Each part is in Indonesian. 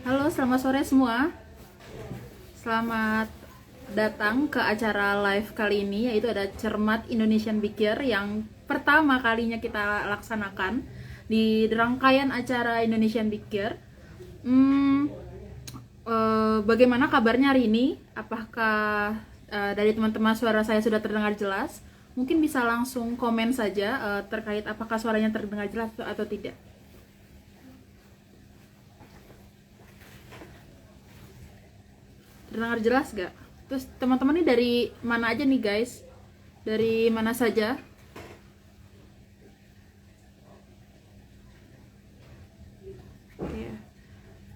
Halo, selamat sore semua. Selamat datang ke acara live kali ini, yaitu ada Cermat Indonesian Big Year yang pertama kalinya kita laksanakan di rangkaian acara Indonesian Big Year. Bagaimana kabarnya hari ini? Apakah dari teman-teman suara saya sudah terdengar jelas? Mungkin bisa langsung komen saja terkait apakah suaranya terdengar jelas atau tidak. Terdengar jelas gak? Terus teman-teman ini dari mana aja nih guys? Dari mana saja?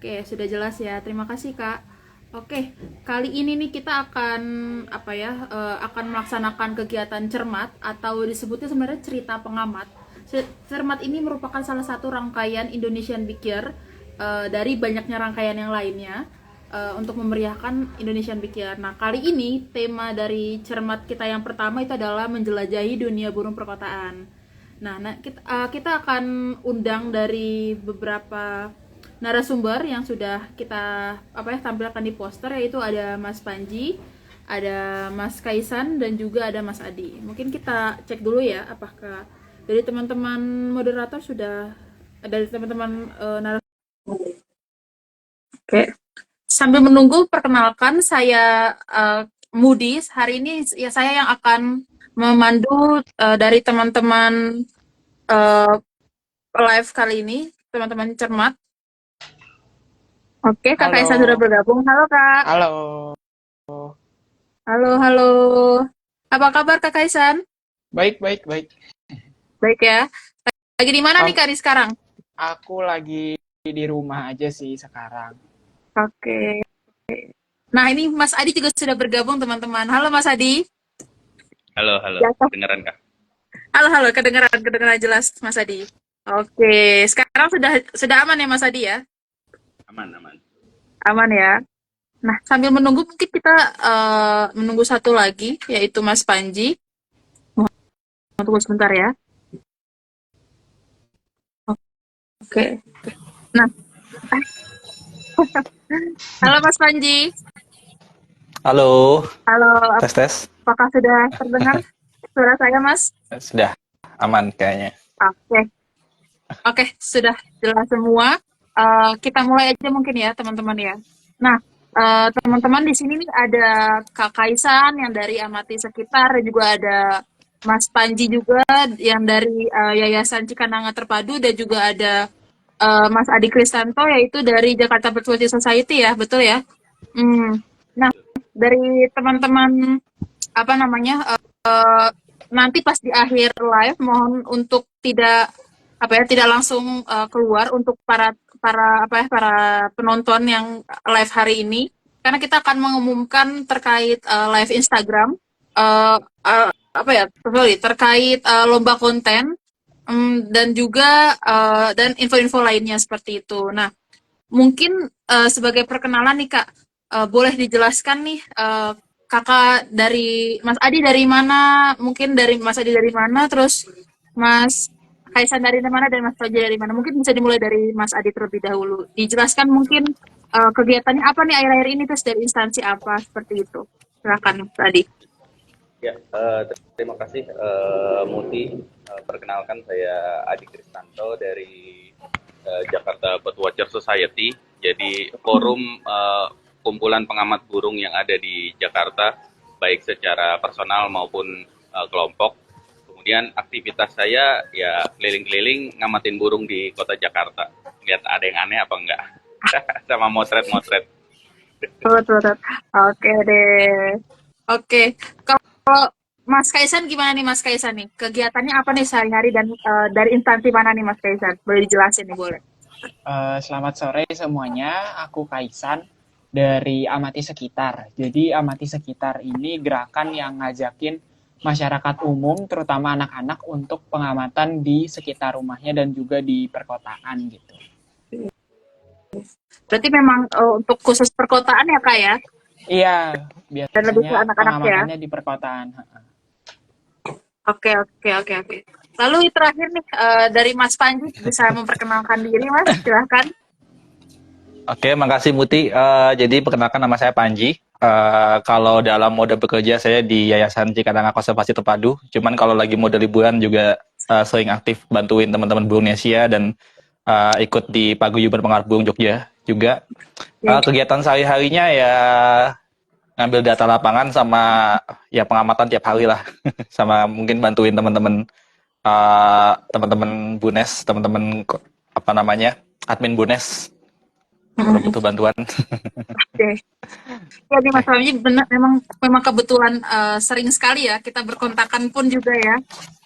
Oke, sudah jelas ya. Terima kasih Kak. Oke, kali ini nih kita akan akan melaksanakan kegiatan cermat atau disebutnya sebenarnya cerita pengamat. Cermat ini merupakan salah satu rangkaian Indonesian Big Year dari banyaknya rangkaian yang lainnya untuk memeriahkan Indonesian Big Year. Nah, kali ini tema dari cermat kita yang pertama itu adalah menjelajahi dunia burung perkotaan. Nah, kita akan undang dari beberapa narasumber yang sudah kita tampilkan di poster, yaitu ada Mas Panji, ada Mas Kaisan, dan juga ada Mas Adi. Mungkin kita cek dulu ya apakah dari teman-teman moderator sudah, dari teman-teman narasumber. Oke. Sambil menunggu, perkenalkan saya Mudi. Hari ini ya saya yang akan memandu dari teman-teman live kali ini, teman-teman cermat. Oke, Kak Kaisa sudah bergabung. Halo, Kak. Halo. Halo. Apa kabar, Kak Kaisan? Baik. Baik ya. Lagi di mana nih, Kak, di sekarang? Aku lagi di rumah aja sih sekarang. Oke. Nah, ini Mas Adi juga sudah bergabung, teman-teman. Halo, Mas Adi. Halo, Ya, kedengeran Kak? halo, kedengaran jelas, Mas Adi. Oke, sekarang sudah aman ya, Mas Adi ya? Aman. Aman ya. Nah, sambil menunggu mungkin kita menunggu satu lagi, yaitu Mas Panji. Tunggu sebentar ya. Oke. Nah, halo Mas Panji. Halo, Halo, tes. apakah sudah terdengar suara saya, Mas? Sudah aman kayaknya. Oke, sudah jelas semua. Kita mulai aja mungkin ya, teman-teman ya. Nah, teman-teman di sini nih ada Kak Kaisan yang dari Amati Sekitar, dan juga ada Mas Panji juga yang dari Yayasan Cikananga Terpadu, dan juga ada Mas Adi Kristanto yaitu dari Jakarta Virtual Society ya, betul ya? Nah, dari teman-teman nanti pas di akhir live mohon untuk tidak langsung keluar untuk para penonton yang live hari ini, karena kita akan mengumumkan terkait live Instagram terkait lomba konten dan juga dan info-info lainnya seperti itu. Nah, mungkin sebagai perkenalan nih Kak, boleh dijelaskan nih Kakak dari Mas Adi dari mana? Mungkin dari Mas Adi dari mana, terus Mas Kaisan dari mana, dan Mas Panji dari mana? Mungkin bisa dimulai dari Mas Adi terlebih dahulu. Dijelaskan mungkin kegiatannya apa nih akhir-akhir ini, terus dari instansi apa, seperti itu. Silakan Mas Adi. Ya, terima kasih Muti. Perkenalkan saya Adi Kristanto dari Jakarta Birdwatcher Society. Jadi forum kumpulan pengamat burung yang ada di Jakarta, baik secara personal maupun kelompok. Kemudian aktivitas saya ya keliling-keliling ngamatin burung di kota Jakarta. Lihat ada yang aneh apa enggak. Sama motret-motret. Betul. Oke deh. Oke. Kalau Mas Kaisan gimana nih, Mas Kaisan nih? Kegiatannya apa nih sehari-hari, dan dari instansi mana nih Mas Kaisan? Boleh dijelasin nih, boleh? Selamat sore semuanya. Aku Kaisan dari Amati Sekitar. Jadi Amati Sekitar ini gerakan yang ngajakin masyarakat umum, terutama anak-anak, untuk pengamatan di sekitar rumahnya dan juga di perkotaan gitu. Berarti memang untuk khusus perkotaan ya Kak ya? Iya, Dan lebih ke biasanya anak-anak ya? pengamatannya di perkotaan. Oke. Lalu terakhir nih dari Mas Panji bisa memperkenalkan diri, Mas. Silahkan. Oke, makasih Muti. Jadi perkenalkan nama saya Panji. Kalau dalam mode bekerja saya di Yayasan Cikaranga Konservasi Terpadu. Cuman kalau lagi mode liburan juga sering aktif bantuin teman-teman burung Nesia dan ikut di Paguyuban Pengamat Burung Jogja juga. Kegiatan sehari-harinya ya ngambil data lapangan sama ya pengamatan tiap hari lah. Sama mungkin bantuin teman-teman teman-teman BUNES, teman-teman apa namanya admin BUNES kalau butuh bantuan. Oke. Jadi Mas Panji benar memang kebetulan sering sekali ya kita berkontakan pun juga ya.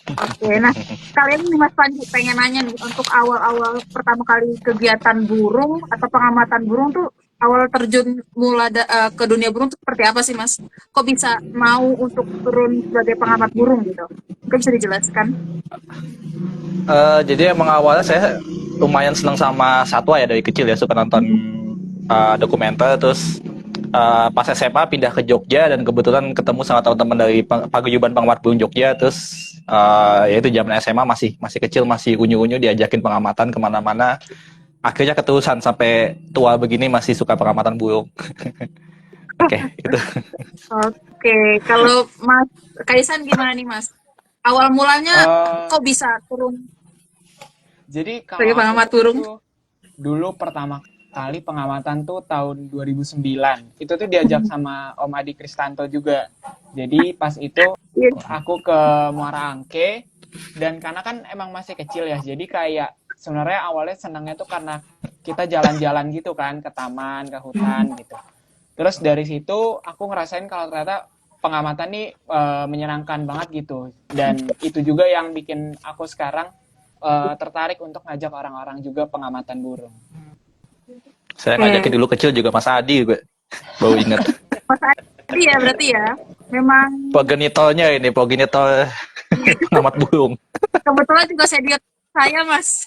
Oke, nah kalian nih Mas Panji pengen nanya nih untuk awal-awal pertama kali kegiatan burung atau pengamatan burung tuh awal terjun ke dunia burung tuh seperti apa sih Mas? Kok bisa mau untuk turun sebagai pengamat burung gitu? Mungkin bisa dijelaskan? Jadi emang awalnya saya lumayan seneng sama satwa ya dari kecil ya, suka nonton dokumenter. Terus pas SMA pindah ke Jogja dan kebetulan ketemu sama teman-teman dari Paguyuban Pengamat Burung Jogja. Terus ya itu zaman SMA masih kecil, masih unyu-unyu, diajakin pengamatan kemana-mana. Akhirnya keterusan sampai tua begini masih suka pengamatan burung. Oke, itu. Oke, kalau Mas Kaisan gimana nih Mas? Awal mulanya kok bisa turun Jadi kalau sebagai pengamat burung? tuh dulu pertama kali pengamatan tuh tahun 2009. Itu tuh diajak sama Om Adi Kristanto juga. Jadi pas itu aku ke Muara Angke, dan karena kan emang masih kecil ya, jadi kayak sebenarnya awalnya senangnya tuh karena kita jalan-jalan gitu kan, ke taman, ke hutan gitu. Terus dari situ aku ngerasain kalau ternyata pengamatan nih menyenangkan banget gitu. Dan itu juga yang bikin aku sekarang tertarik untuk ngajak orang-orang juga pengamatan burung. Saya ngajakin dulu kecil juga Mas Adi gue. Baru ingat. Mas Adi ya berarti ya? Memang Progenitolnya ini, progenitor pengamat burung. kebetulan juga saya Mas.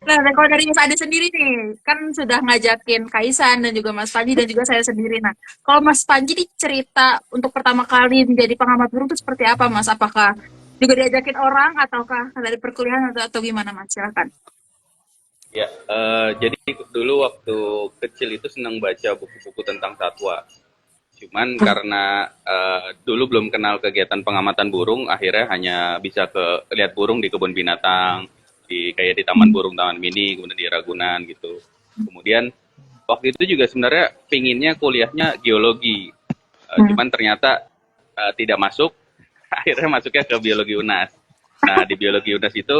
Nah, dan kalau dari Mas Adi sendiri nih, kan sudah ngajakin Kaisan dan juga Mas Panji dan juga saya sendiri. Nah, kalau Mas Panji nih cerita untuk pertama kali menjadi pengamat burung itu seperti apa, Mas? Apakah juga diajakin orang ataukah dari perkuliahan atau gimana, Mas? Silakan. Ya, jadi dulu waktu kecil itu senang baca buku-buku tentang satwa. Cuman karena dulu belum kenal kegiatan pengamatan burung, akhirnya hanya bisa lihat burung di kebun binatang, kayak di Taman Burung Taman Mini, kemudian di Ragunan gitu. Kemudian waktu itu juga sebenarnya pinginnya kuliahnya geologi, cuman ternyata tidak masuk. Akhirnya masuknya ke biologi UNAS. Nah di biologi UNAS itu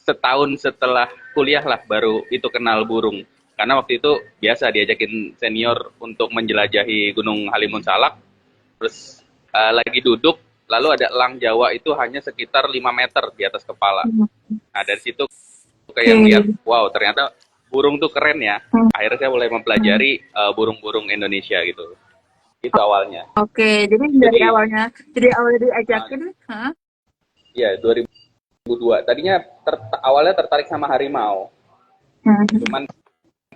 setahun setelah kuliah lah baru itu kenal burung. Karena waktu itu biasa diajakin senior untuk menjelajahi Gunung Halimun Salak. Terus lagi duduk, lalu ada elang Jawa itu hanya sekitar 5 meter di atas kepala. Nah dari situ kayak lihat, wow ternyata burung tuh keren ya. Akhirnya saya mulai mempelajari burung-burung Indonesia gitu. Itu awalnya. Oke, jadi dari awalnya diajakin, Iya, 2002. Tadinya awalnya tertarik sama harimau. Cuman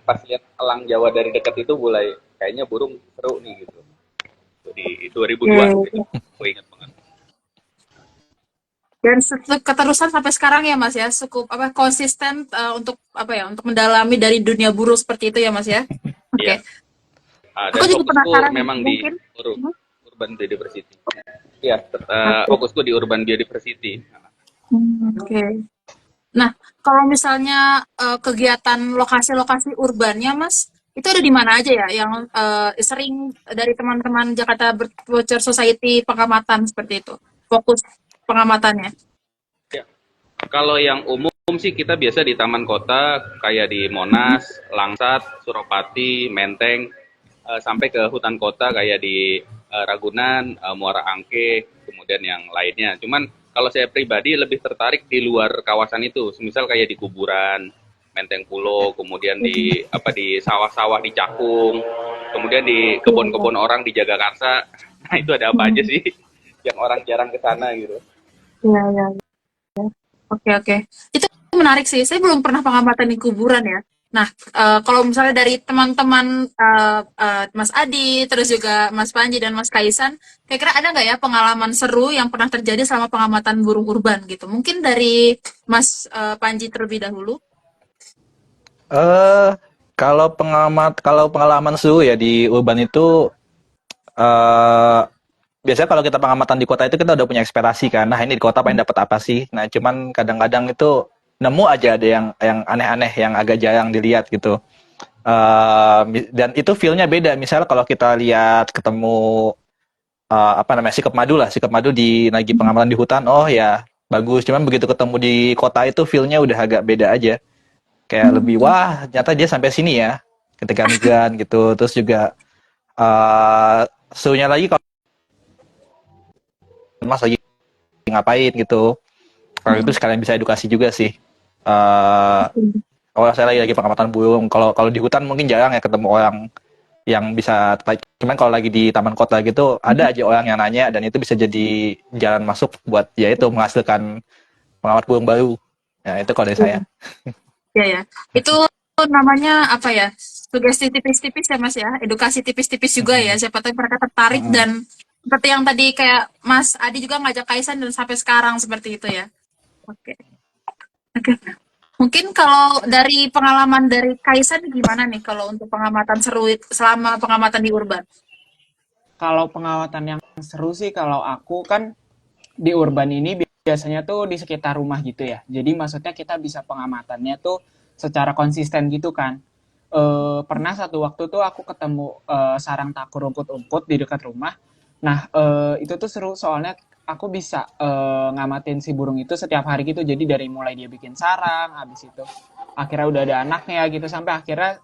pas lihat elang Jawa dari dekat itu mulai kayaknya burung seru nih gitu. Di 2002 gitu. Aku ingat banget. Dan keterusan sampai sekarang ya Mas ya, cukup konsisten untuk mendalami dari dunia burung seperti itu ya Mas ya. Oke. Dan aku juga penasaran memang mungkin di Urban Biodiversity. Iya, fokusku di Urban Biodiversity. Oke. Nah, kalau misalnya kegiatan lokasi-lokasi urbannya, Mas, itu ada di mana aja ya? Yang sering dari teman-teman Jakarta Birdwatcher Society pengamatan seperti itu, fokus pengamatannya. Ya. Kalau yang umum sih kita biasa di taman kota, kayak di Monas, Langsat, Suropati, Menteng, sampai ke hutan kota kayak di Ragunan, Muara Angke, kemudian yang lainnya. Cuman kalau saya pribadi lebih tertarik di luar kawasan itu, misal kayak di kuburan, Menteng Pulo, kemudian di sawah-sawah di Cakung, kemudian di kebun-kebun orang di Jagakarsa. Nah itu ada apa aja sih yang orang jarang ke sana gitu. Iya. Oke. Itu menarik sih. Saya belum pernah pengamatan di kuburan ya. Nah, kalau misalnya dari teman-teman Mas Adi, terus juga Mas Panji dan Mas Kaisan, kira-kira ada nggak ya pengalaman seru yang pernah terjadi selama pengamatan burung urban gitu? Mungkin dari Mas Panji terlebih dahulu. Eh, kalau pengalaman suhu ya di urban itu eh biasanya kalau kita pengamatan di kota itu kita udah punya ekspektasi kan. Nah, ini di kota pengen dapat apa sih? Nah, cuman kadang-kadang itu nemu aja ada yang aneh-aneh yang agak jarang dilihat gitu. Dan itu feel-nya beda. Misalnya kalau kita lihat ketemu apa namanya sikap madu lah, sikap madu di lagi pengamatan di hutan, oh ya bagus. Cuman begitu ketemu di kota itu feel-nya udah agak beda aja. Kayak lebih wah ternyata dia sampai sini ya ketika migran gitu. Terus juga suhunya lagi kalau Mas lagi ngapain gitu. Kalau itu sekalian bisa edukasi juga sih. Eh kalau saya lagi pengamatan burung, kalau kalau di hutan mungkin jarang ya ketemu orang yang bisa tertarik. Cuman kalau lagi di taman kota gitu ada aja orang yang nanya dan itu bisa jadi jalan masuk buat ya itu menghasilkan pengamat burung baru. Ya itu kalau dari saya. Ya ya. Itu namanya apa ya? Sugesti tipis-tipis ya Mas ya. Edukasi tipis-tipis juga ya. Siapa tahu mereka tertarik dan seperti yang tadi kayak Mas Adi juga ngajak Kaisan dan sampai sekarang seperti itu ya. Oke. Oke. Mungkin kalau dari pengalaman dari Kaisan gimana nih kalau untuk pengamatan seru selama pengamatan di urban? Kalau pengamatan yang seru sih kalau aku kan di urban ini biasanya tuh di sekitar rumah gitu ya. Jadi maksudnya kita bisa pengamatannya tuh secara konsisten gitu kan. Pernah satu waktu tuh aku ketemu sarang takur rumput-rumput di dekat rumah. Nah, itu tuh seru soalnya aku bisa ngamatin si burung itu setiap hari gitu. Jadi dari mulai dia bikin sarang, habis itu akhirnya udah ada anaknya gitu, sampai akhirnya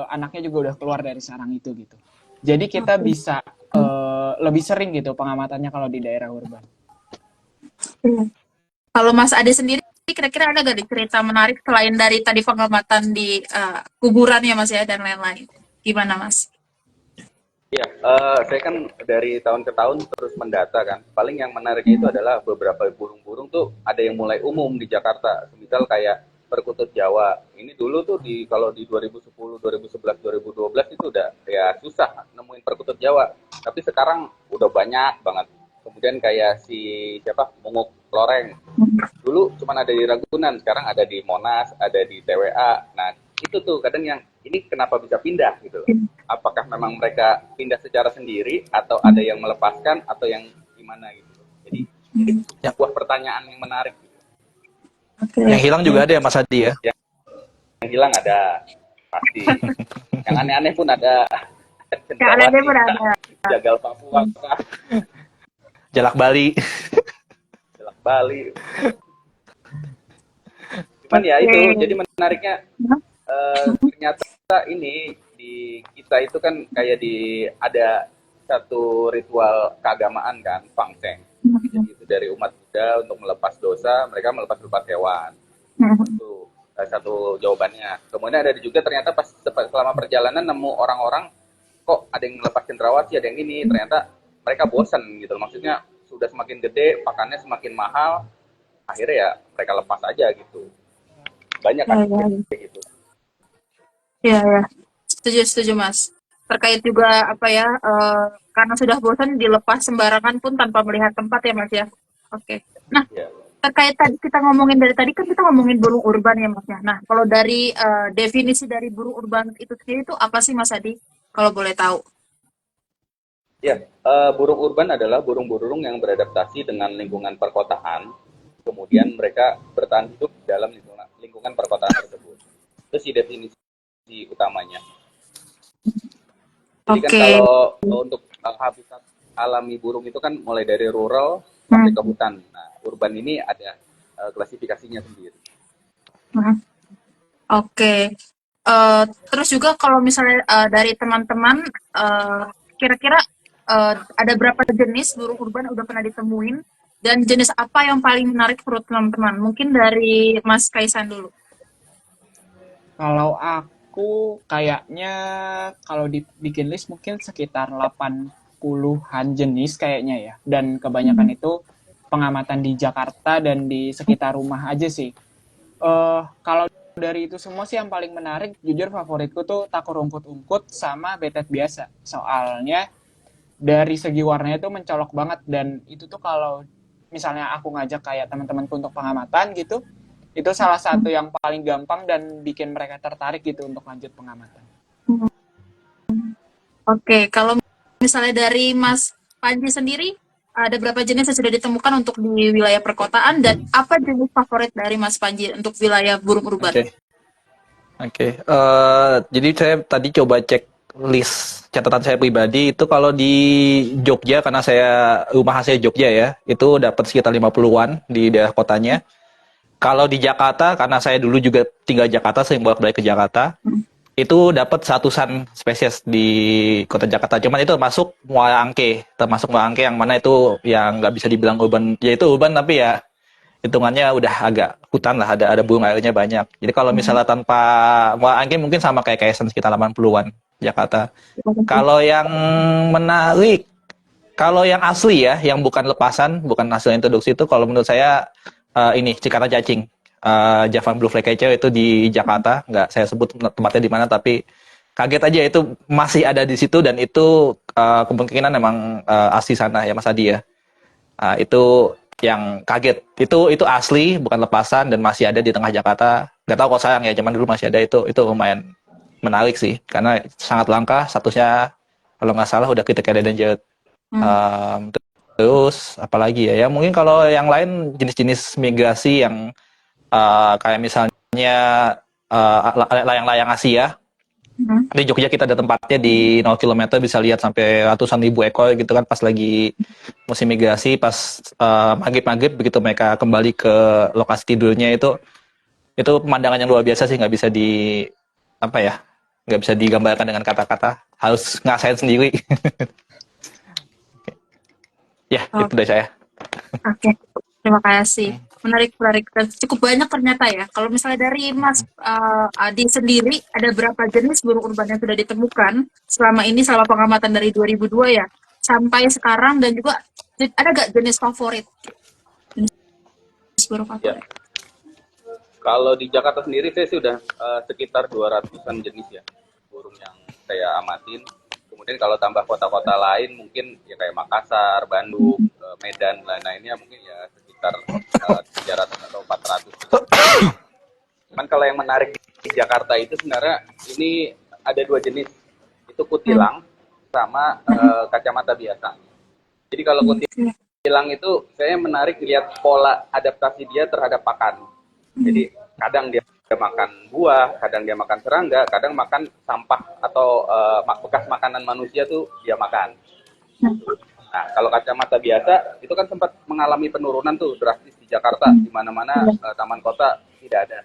anaknya juga udah keluar dari sarang itu gitu. Jadi kita bisa lebih sering gitu pengamatannya kalau di daerah urban. Kalau Mas Ade sendiri, kira-kira ada gak nih cerita menarik selain dari tadi pengamatan di kuburan ya Mas ya dan lain-lain? Gimana Mas? Iya, saya kan dari tahun ke tahun terus mendata kan. Paling yang menariknya itu adalah beberapa burung-burung tuh ada yang mulai umum di Jakarta. Misal kayak perkutut Jawa. Ini dulu tuh kalau di 2010, 2011, 2012 itu udah ya susah nemuin perkutut Jawa. Tapi sekarang udah banyak banget. Kemudian kayak si siapa Munguk Loreng. Dulu cuma ada di Ragunan, sekarang ada di Monas, ada di TWA. Nah, itu tuh kadang yang ini kenapa bisa pindah gitu. Apakah memang mereka pindah secara sendiri atau ada yang melepaskan atau yang gimana gitu. Jadi ini sebuah pertanyaan yang menarik gitu. Yang hilang juga ada ya Mas Adi ya. Yang hilang ada pasti. Yang aneh-aneh pun ada. Yang aneh-aneh pun ada. Jagal Papua, Jalak Bali. Jalak Bali. Cuman ya itu, jadi menariknya ternyata ini di kita itu kan kayak ada satu ritual keagamaan kan, Fangsheng. Jadi itu dari umat Buddha untuk melepas dosa, mereka melepas hewan. Itu satu jawabannya. Kemudian ada juga ternyata pas selama perjalanan nemu orang-orang kok ada yang melepas cendrawasih, ada yang ini, ternyata mereka bosan gitu. Maksudnya sudah semakin gede, pakannya semakin mahal, akhirnya ya mereka lepas aja gitu. Banyak kan kayak gitu. Iya, ya. Setuju Mas. Terkait juga apa ya, karena sudah bosan dilepas sembarangan pun tanpa melihat tempat ya Mas ya. Oke. Nah, terkait tadi kita ngomongin dari tadi kan kita ngomongin burung urban ya Mas ya. Nah, kalau dari definisi dari burung urban itu sendiri itu apa sih Mas Adi? Kalau boleh tahu. Ya, burung urban adalah burung-burung yang beradaptasi dengan lingkungan perkotaan. Kemudian mereka bertahan hidup dalam lingkungan perkotaan tersebut. Itu sih definisi utamanya. Jadi kan kalau untuk habitat alami burung itu kan mulai dari rural sampai ke hutan. Nah, urban ini ada klasifikasinya sendiri. Oke. Terus juga kalau misalnya dari teman-teman, kira-kira ada berapa jenis burung urban udah pernah ditemuin dan jenis apa yang paling menarik menurut teman-teman? Mungkin dari Mas Kaisan dulu. Kalau aku kayaknya kalau dibikin list mungkin sekitar 80-an jenis kayaknya ya. Dan kebanyakan itu pengamatan di Jakarta dan di sekitar rumah aja sih. Kalau dari itu semua sih yang paling menarik, jujur favoritku tuh takur ungkut-ungkut sama betet biasa. Soalnya dari segi warnanya tuh mencolok banget, dan itu tuh kalau misalnya aku ngajak kayak teman-temanku untuk pengamatan gitu, itu salah satu yang paling gampang dan bikin mereka tertarik gitu untuk lanjut pengamatan. Oke, kalau misalnya dari Mas Panji sendiri, ada berapa jenis yang sudah ditemukan untuk di wilayah perkotaan dan apa jenis favorit dari Mas Panji untuk wilayah burung urban? Oke. Jadi saya tadi coba cek list catatan saya pribadi itu kalau di Jogja karena rumah saya Jogja ya, itu dapat sekitar 50-an di daerah kotanya. Kalau di Jakarta karena saya dulu juga tinggal di Jakarta, sering bolak-balik ke Jakarta, itu dapat ratusan spesies di kota Jakarta. Cuman itu termasuk Muara Angke yang mana itu yang nggak bisa dibilang urban, ya itu urban tapi ya hitungannya udah agak hutan lah, ada burung airnya banyak. Jadi kalau misalnya tanpa Muara Angke mungkin sama kayak Kaisan sekitar 80-an Jakarta. Kalau yang menarik, kalau yang asli ya, yang bukan lepasan, bukan hasil introduksi itu kalau menurut saya ini Cikarang Cacing. Javan Blue Flycatcher itu di Jakarta, nggak saya sebut tempatnya di mana, tapi kaget aja itu masih ada di situ dan itu kemungkinan memang asli sana ya Mas Adi ya. Itu yang kaget, itu asli bukan lepasan dan masih ada di tengah Jakarta. Nggak tahu kok sayang ya, zaman dulu masih ada, itu lumayan menarik sih karena sangat langka, statusnya kalau nggak salah udah critical endangered. Terus apalagi ya mungkin kalau yang lain jenis-jenis migrasi yang kayak misalnya layang-layang Asia. Di Jogja kita ada tempatnya di 0 km bisa lihat sampai ratusan ribu ekor gitu kan pas lagi musim migrasi, pas maghrib-maghrib begitu mereka kembali ke lokasi tidurnya, itu pemandangan yang luar biasa sih, nggak bisa digambarkan dengan kata-kata, harus ngerasain sendiri. Ya, itu dari saya. Oke, terima kasih. Menarik. Dan cukup banyak ternyata ya. Kalau misalnya dari Mas Adi sendiri, ada berapa jenis burung urban yang sudah ditemukan selama pengamatan dari 2002 ya, sampai sekarang, dan juga ada gak jenis favorit? Jenis burung favorit. Ya. Kalau di Jakarta sendiri saya sudah sekitar 200-an jenis ya burung yang saya amatin. Kemudian kalau tambah kota-kota lain mungkin ya kayak Makassar, Bandung, Medan, lain-lainnya mungkin ya sekitar 300 atau 400. Cuman kalau yang menarik di Jakarta itu sebenarnya ini ada 2 jenis. Itu kutilang sama kacamata biasa. Jadi kalau kutilang itu saya menarik lihat pola adaptasi dia terhadap pakan. Jadi kadang dia makan buah, kadang dia makan serangga, kadang makan sampah atau bekas makanan manusia tuh dia makan. Nah, kalau kacamata biasa itu kan sempat mengalami penurunan tuh drastis di Jakarta, di mana-mana taman kota tidak ada.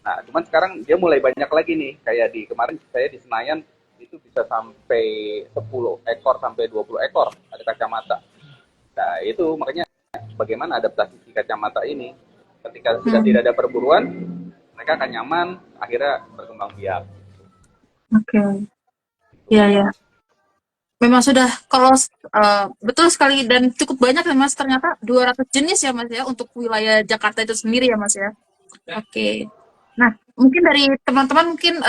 Nah, cuman sekarang dia mulai banyak lagi nih, kayak kemarin saya di Senayan itu bisa sampai 10 ekor sampai 20 ekor ada kacamata. Nah, itu makanya bagaimana adaptasi si kacamata ini. Ketika sudah tidak ada perburuan, mereka akan nyaman, akhirnya berkembang biak. Oke. Ya. Memang sudah, kalau betul sekali dan cukup banyak ya Mas, ternyata 200 jenis ya Mas ya untuk wilayah Jakarta itu sendiri ya Mas ya. Oke. Nah, mungkin dari teman-teman mungkin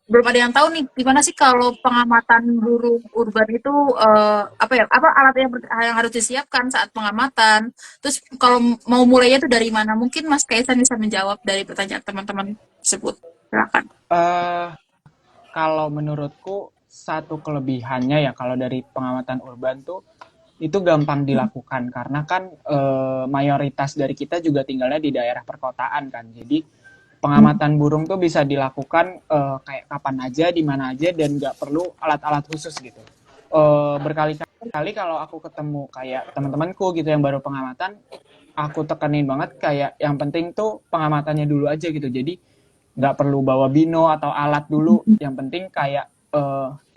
belum ada yang tahu nih gimana sih kalau pengamatan burung urban itu apa alat yang harus disiapkan saat pengamatan. Terus kalau mau mulainya itu dari mana? Mungkin Mas Kaisan bisa menjawab dari pertanyaan teman-teman tersebut. Silakan. Kalau menurutku satu kelebihannya ya kalau dari pengamatan urban tuh itu gampang dilakukan karena kan mayoritas dari kita juga tinggalnya di daerah perkotaan kan. Jadi pengamatan burung tuh bisa dilakukan kayak kapan aja, di mana aja, dan nggak perlu alat-alat khusus gitu. Berkali-kali kalau aku ketemu kayak teman-temanku gitu yang baru pengamatan, aku tekenin banget kayak yang penting tuh pengamatannya dulu aja gitu. Jadi nggak perlu bawa bino atau alat dulu, yang penting kayak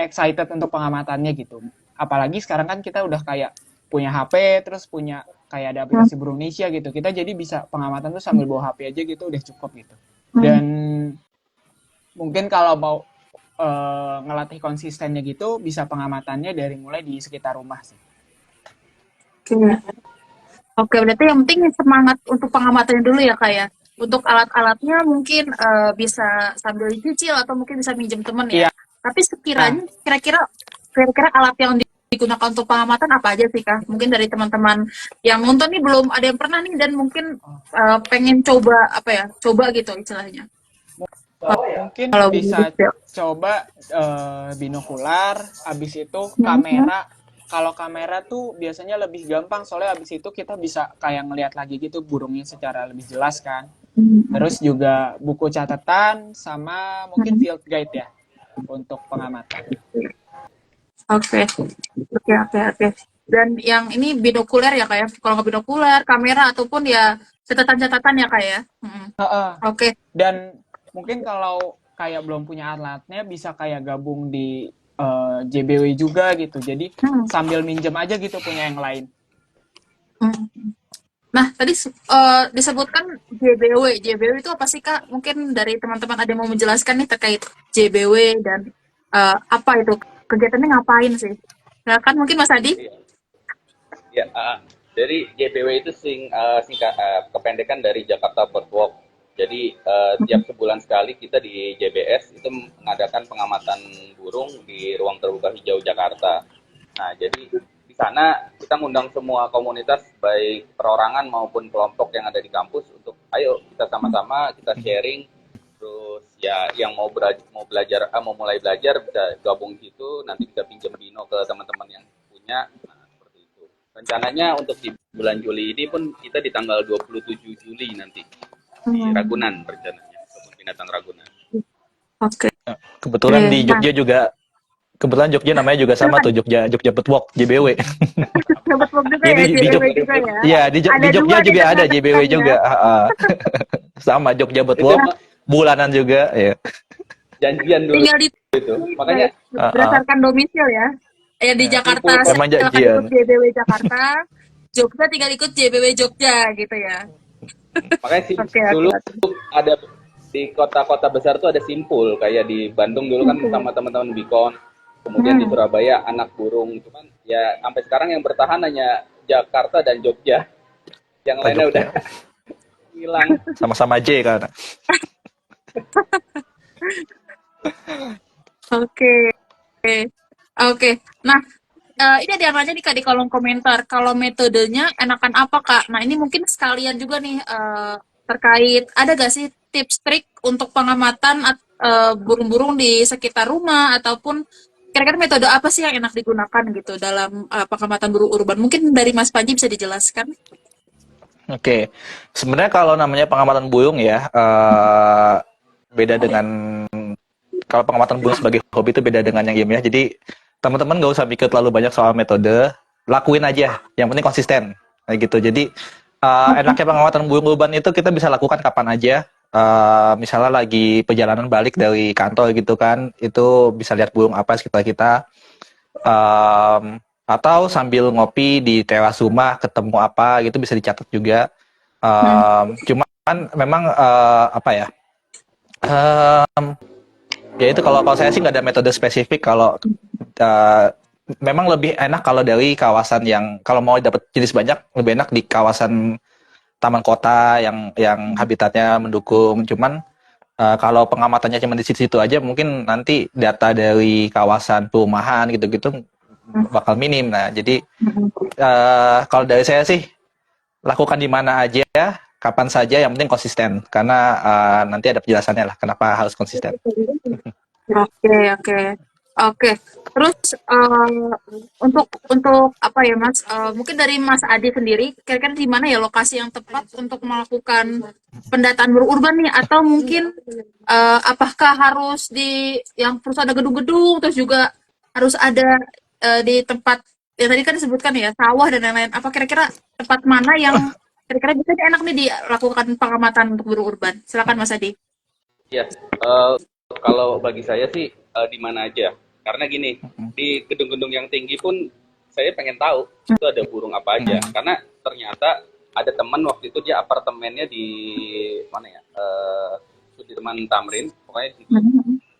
excited untuk pengamatannya gitu. Apalagi sekarang kan kita udah kayak punya HP, terus punya kayak ada aplikasi Burung Indonesia gitu. Kita jadi bisa pengamatan tuh sambil bawa HP aja gitu, udah cukup gitu. Dan mungkin kalau mau ngelatih konsistennya gitu, bisa pengamatannya dari mulai di sekitar rumah sih. Oke, berarti yang penting semangat untuk pengamatannya dulu ya Kak ya. Untuk alat-alatnya mungkin bisa sambil dicicil atau mungkin bisa minjem temen ya. Iya. Tapi sekiranya kira-kira alat yang digunakan untuk pengamatan apa aja sih Kak? Mungkin dari teman-teman yang nonton nih belum ada yang pernah nih dan mungkin pengen coba apa ya? Coba gitu istilahnya. Mungkin Kalau bisa begitu. coba binokular, habis itu Mhm. kamera. Kalau kamera tuh biasanya lebih gampang soalnya habis itu kita bisa kayak ngelihat lagi gitu burungnya secara lebih jelas kan. Terus juga buku catatan sama mungkin field guide ya untuk pengamatan. Oke, oke. Dan yang ini binokular ya Kak ya? Kalau nggak binokular, kamera ataupun ya catatan-catatan ya Kak ya? Mhm. Heeh. Oke. Dan mungkin kalau kayak belum punya alatnya bisa kayak gabung di JBW juga gitu. Jadi Hmm. sambil minjem aja gitu punya yang lain. Hmm. Nah, tadi disebutkan JBW. JBW itu apa sih Kak? Mungkin dari teman-teman ada yang mau menjelaskan nih terkait JBW dan apa itu kegiatannya ngapain sih? Silakan mungkin Mas Adi. Iya. Ya, jadi JPW itu singkat kependekan dari Jakarta Bird Walk. Jadi tiap sebulan sekali kita di JBS itu mengadakan pengamatan burung di ruang terbuka hijau Jakarta. Nah, jadi di sana kita ngundang semua komunitas baik perorangan maupun kelompok yang ada di kampus untuk ayo kita sama-sama kita sharing. Terus ya yang mau belajar mau mulai belajar bisa gabung di situ, nanti bisa pinjam bino ke teman-teman yang punya. Nah, seperti itu. Rencananya untuk di bulan Juli ini pun kita di tanggal 27 Juli nanti di Ragunan rencananya, kebun binatang Ragunan. Oke. Kebetulan di Nah, Jogja juga, kebetulan Jogja namanya juga sama tuh, Jogja Bird Walk, JBW. dapat vlog juga Ini ya, di JBW Jogja, juga ya. iya di Ada Jogja dua nih juga ada ternyata JBW ya. juga. Sama Jogja Bird Itu Walk, bulanan juga ya. janjian dulu Tinggal di itu. Makanya berdasarkan domisil ya. Di Jakarta simpul kok. Memang silakan janjian. ikut JBW Jakarta, Jogja tinggal ikut JBW Jogja gitu ya. Makanya Oke. dulu ada di kota-kota besar tuh ada simpul kayak di Bandung dulu kan sama teman-teman Bikon, kemudian di Surabaya anak burung, cuman ya sampai sekarang yang bertahan hanya Jakarta dan Jogja, yang lainnya udah hilang. Sama-sama J kan. Oke. Oke. Nah, ini ada yang nanya nih Kak di kolom komentar. Kalau metodenya enakan apa Kak? Nah, ini mungkin sekalian juga nih terkait ada gak sih tips trik untuk pengamatan burung-burung di sekitar rumah ataupun kira-kira metode apa sih yang enak digunakan gitu dalam pengamatan burung urban? Mungkin dari Mas Panji bisa dijelaskan? Oke, sebenarnya kalau namanya pengamatan burung ya, beda dengan kalau pengamatan burung sebagai hobi itu beda dengan yang ilmiah. Jadi teman-teman nggak usah pikir terlalu banyak soal metode, lakuin aja. Yang penting konsisten, kayak gitu. Jadi enaknya pengamatan burung urban itu kita bisa lakukan kapan aja. Misalnya lagi perjalanan balik dari kantor gitu kan, itu bisa lihat burung apa sekitar kita. Atau sambil ngopi di teras rumah ketemu apa gitu bisa dicatat juga. Cuman memang apa ya? Ya itu kalau saya sih nggak ada metode spesifik. Kalau memang lebih enak kalau dari kawasan yang kalau mau dapat jenis banyak lebih enak di kawasan taman kota yang habitatnya mendukung. Cuman kalau pengamatannya cuma di situ-situ aja mungkin nanti data dari kawasan perumahan gitu-gitu bakal minim. Nah, jadi kalau dari saya sih lakukan di mana aja, kapan saja, yang penting konsisten. Karena nanti ada penjelasannya lah kenapa harus konsisten. Oke. Terus untuk apa ya Mas? Mungkin dari Mas Adi sendiri, kira-kira di mana ya lokasi yang tepat untuk melakukan pendataan burung urban nih? Atau mungkin apakah harus di yang terus ada gedung-gedung, terus juga harus ada di tempat yang tadi kan disebutkan ya sawah dan lain-lain. Apa kira-kira tempat mana yang kira-kira bisa enak nih dilakukan pengamatan untuk burung urban? Silakan Mas Adi. Ya, kalau bagi saya sih di mana aja. Karena gini, di gedung-gedung yang tinggi pun saya pengen tahu itu ada burung apa aja. Karena ternyata ada teman waktu itu dia apartemennya di mana ya, Sudirman Tamrin, pokoknya di situ.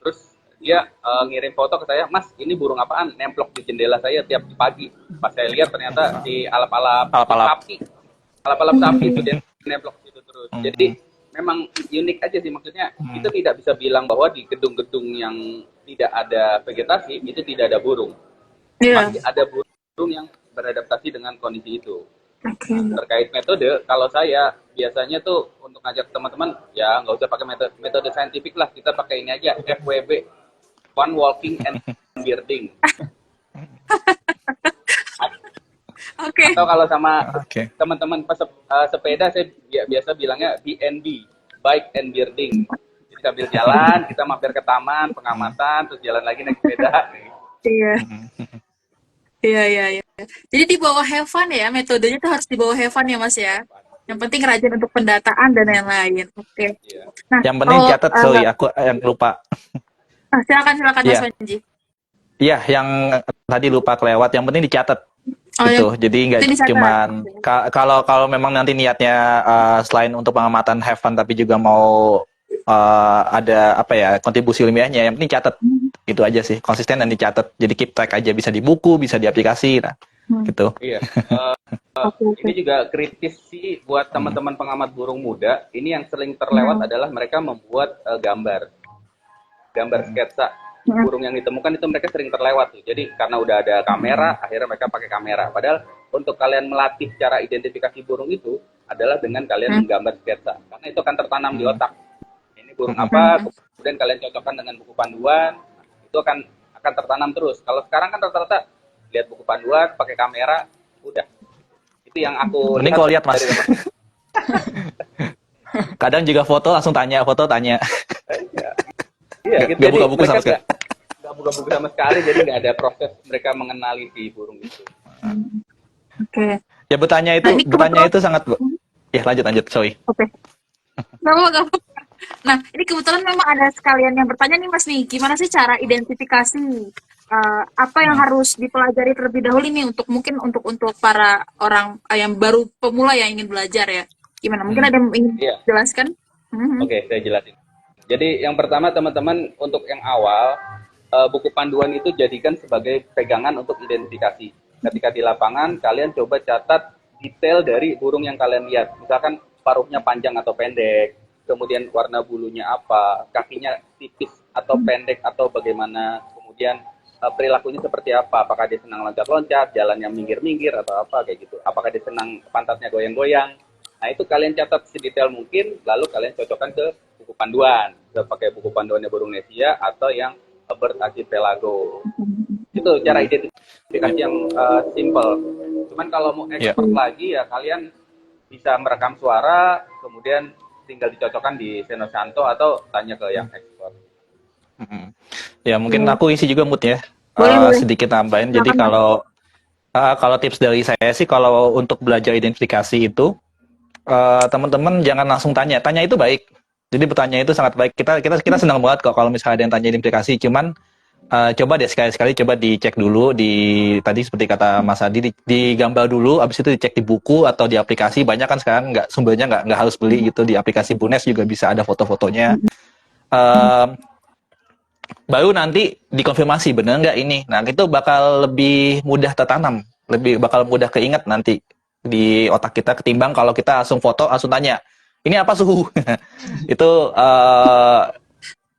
Terus dia ngirim foto ke saya, Mas ini burung apaan? Nemplok di jendela saya tiap pagi. Pas saya lihat ternyata di alap-alap sapi itu dia nemplok situ terus. Jadi memang unik aja sih, maksudnya kita tidak bisa bilang bahwa di gedung-gedung yang tidak ada vegetasi itu tidak ada burung. Iya. Pasti ada burung yang beradaptasi dengan kondisi itu. Oke. Terkait metode, kalau saya biasanya tuh untuk ngajak teman-teman, ya nggak usah pakai metode saintifik lah, kita pakai ini aja, FWB, Fun Walking and Birding. Oke. Atau kalau sama Oke. teman-teman sepeda, saya biasa bilangnya BNB, Bike and Birding. Jadi sambil jalan, kita mampir ke taman, pengamatan, terus jalan lagi naik sepeda. Iya. Iya. Jadi di bawah have fun ya, metodenya tuh harus di bawah have fun ya Mas ya. Yang penting rajin untuk pendataan dan lain-lain. Oke. Iya. Nah, Yang penting kalau, catat, sorry aku yang lupa. silakan Mas Iya. Panji. Iya, yang tadi lupa kelewat. Yang penting dicatat. Oh, Gitu. Jadi nggak itu dicatat. cuman kalau memang nanti niatnya selain untuk pengamatan have fun tapi juga mau ada apa ya kontribusi ilmiahnya, yang penting catat. Itu aja sih, konsisten dan dicatat. Jadi keep track aja, bisa di buku, bisa di aplikasi, nah gitu. Iya. Oke. Ini juga kritis sih buat teman-teman pengamat burung muda. Ini yang sering terlewat adalah mereka membuat gambar sketsa burung yang ditemukan, itu mereka sering terlewat tuh. Jadi karena udah ada kamera, akhirnya mereka pakai kamera. Padahal untuk kalian melatih cara identifikasi burung itu adalah dengan kalian menggambar sketsa, karena itu akan tertanam di otak. Ini burung apa, kemudian kalian cocokkan dengan buku panduan, itu akan tertanam terus. Kalau sekarang kan rata-rata lihat buku panduan, pakai kamera, udah. Itu yang aku Mending kalau lihat Mas. dari teman. Kadang juga foto langsung tanya. Iya, Nggak gitu. buka Jadi buku sama mereka nggak buka buku sama sekali, jadi nggak ada proses mereka mengenali si burung itu. Oke. Ya bertanya itu, Nah, ini sangat. Ya lanjut, sorry. Oke. Nggak apa-apa. Nah, ini kebetulan memang ada sekalian yang bertanya nih Mas nih, gimana sih cara identifikasi apa yang harus dipelajari terlebih dahulu nih untuk para orang yang baru pemula yang ingin belajar ya. Gimana? Mungkin ada yang ingin Iya. jelaskan? Oke, saya jelasin. Jadi yang pertama teman-teman, untuk yang awal, buku panduan itu jadikan sebagai pegangan untuk identifikasi. Ketika di lapangan, kalian coba catat detail dari burung yang kalian lihat. Misalkan paruhnya panjang atau pendek, kemudian warna bulunya apa, kakinya tipis atau pendek atau bagaimana, kemudian perilakunya seperti apa, apakah dia senang loncat-loncat, jalannya minggir-minggir atau apa kayak gitu. Apakah dia senang pantatnya goyang-goyang. Nah, itu kalian catat sedetail mungkin, lalu kalian cocokkan ke buku panduan. Bisa pakai buku panduannya burung Nesia atau yang Bird Archipelago. Itu cara identifikasi yang simple. Cuman kalau mau expert lagi ya kalian bisa merekam suara, kemudian tinggal dicocokkan di Senosanto atau tanya ke yang expert. Ya mungkin aku isi juga mood ya. Boleh. Sedikit tambahin. Jadi kalau tips dari saya sih, kalau untuk belajar identifikasi itu teman-teman jangan langsung tanya itu baik. Jadi bertanya itu sangat baik. Kita senang banget kok kalau misalnya ada yang tanya identifikasi. Cuman coba deh sekali-sekali coba dicek dulu tadi seperti kata Mas Adi, digambar dulu, abis itu dicek di buku atau di aplikasi. Banyak kan sekarang sumbernya nggak harus beli gitu, di aplikasi Bunes juga bisa ada foto-fotonya. Baru nanti dikonfirmasi bener nggak ini. Nah itu bakal lebih mudah tertanam, bakal mudah keinget nanti di otak kita ketimbang kalau kita langsung foto langsung tanya ini apa suhu. Itu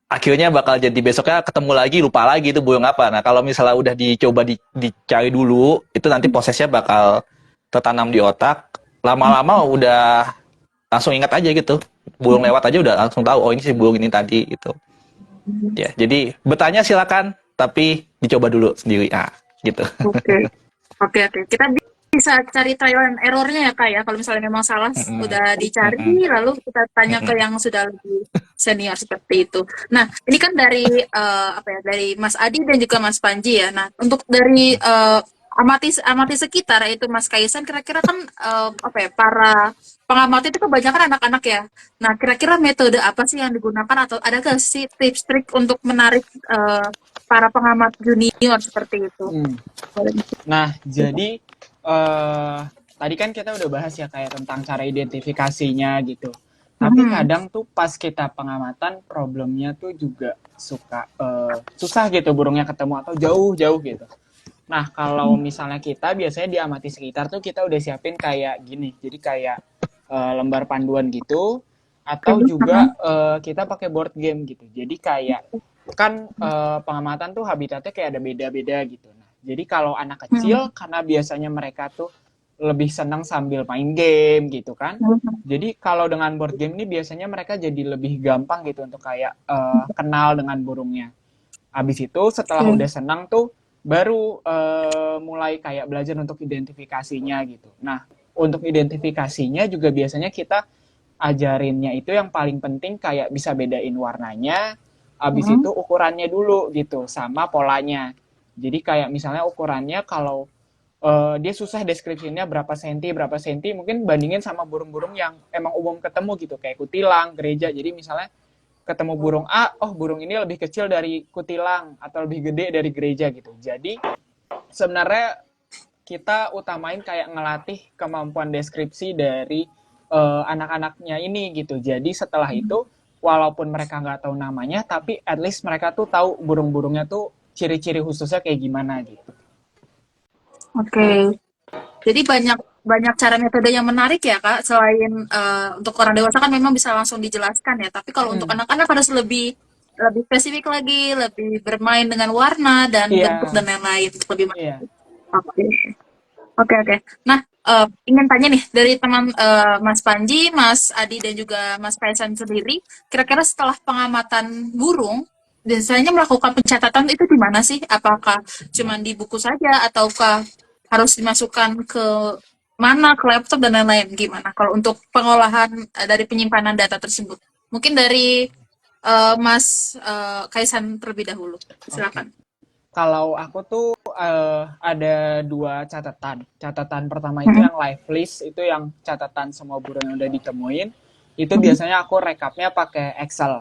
akhirnya bakal jadi besoknya ketemu lagi lupa lagi itu burung apa. Nah kalau misalnya udah dicoba dicari dulu, itu nanti prosesnya bakal tertanam di otak, lama-lama udah langsung ingat aja gitu, burung lewat aja udah langsung tahu, oh ini sih burung ini tadi gitu ya. Jadi bertanya silakan, tapi dicoba dulu sendiri gitu. Oke. Kita bisa cari trial and error-nya ya Kak ya, kalau misalnya memang salah udah dicari, lalu kita tanya ke yang sudah lebih senior seperti itu. Nah ini kan dari dari Mas Adi dan juga Mas Panji ya. Nah untuk dari amati sekitar, yaitu Mas Kaisan, kira-kira kan para pengamati itu kebanyakan anak-anak ya. Nah kira-kira metode apa sih yang digunakan, atau ada nggak sih tips trik untuk menarik para pengamat junior seperti itu? Nah jadi tadi kan kita udah bahas ya kayak tentang cara identifikasinya gitu. Tapi kadang tuh pas kita pengamatan, problemnya tuh juga suka susah gitu burungnya ketemu atau jauh-jauh gitu. Nah kalau misalnya kita biasanya diamati sekitar tuh kita udah siapin kayak gini. Jadi kayak lembar panduan gitu. atau juga kita pakai board game gitu. Jadi kayak kan pengamatan tuh habitatnya kayak ada beda-beda gitu. Nah, jadi kalau anak kecil karena biasanya mereka tuh lebih senang sambil main game gitu kan. Jadi kalau dengan board game ini biasanya mereka jadi lebih gampang gitu untuk kayak kenal dengan burungnya. Habis itu setelah udah senang tuh baru mulai kayak belajar untuk identifikasinya gitu. Nah, untuk identifikasinya juga biasanya kita ajarinnya itu yang paling penting kayak bisa bedain warnanya, habis itu ukurannya dulu gitu sama polanya. Jadi kayak misalnya ukurannya kalau dia susah deskripsinya berapa senti, mungkin bandingin sama burung-burung yang emang umum ketemu gitu, kayak kutilang, gereja. Jadi misalnya ketemu burung A, oh burung ini lebih kecil dari kutilang atau lebih gede dari gereja gitu. Jadi sebenarnya kita utamain kayak ngelatih kemampuan deskripsi dari anak-anaknya ini gitu. Jadi setelah itu, walaupun mereka nggak tahu namanya, tapi at least mereka tuh tahu burung-burungnya tuh ciri-ciri khususnya kayak gimana gitu. Oke. Jadi banyak cara metode yang menarik ya Kak. Selain untuk orang dewasa kan memang bisa langsung dijelaskan ya. Tapi kalau untuk anak-anak harus lebih lebih spesifik lagi, lebih bermain dengan warna dan bentuk dan lain-lain untuk lebih Iya. Oke. Oke. Nah, ingin tanya nih dari teman Mas Panji, Mas Adi dan juga Mas Kaisan sendiri, kira-kira setelah pengamatan burung, biasanya melakukan pencatatan itu di mana sih? Apakah cuma di buku saja ataukah harus dimasukkan ke mana, ke laptop dan lain-lain? Gimana kalau untuk pengolahan dari penyimpanan data tersebut? Mungkin dari Mas Kaisan terlebih dahulu. Silakan. Kalau aku tuh ada 2 catatan. Catatan pertama itu yang live list, itu yang catatan semua burung yang udah ditemuin. Itu biasanya aku rekapnya pakai Excel.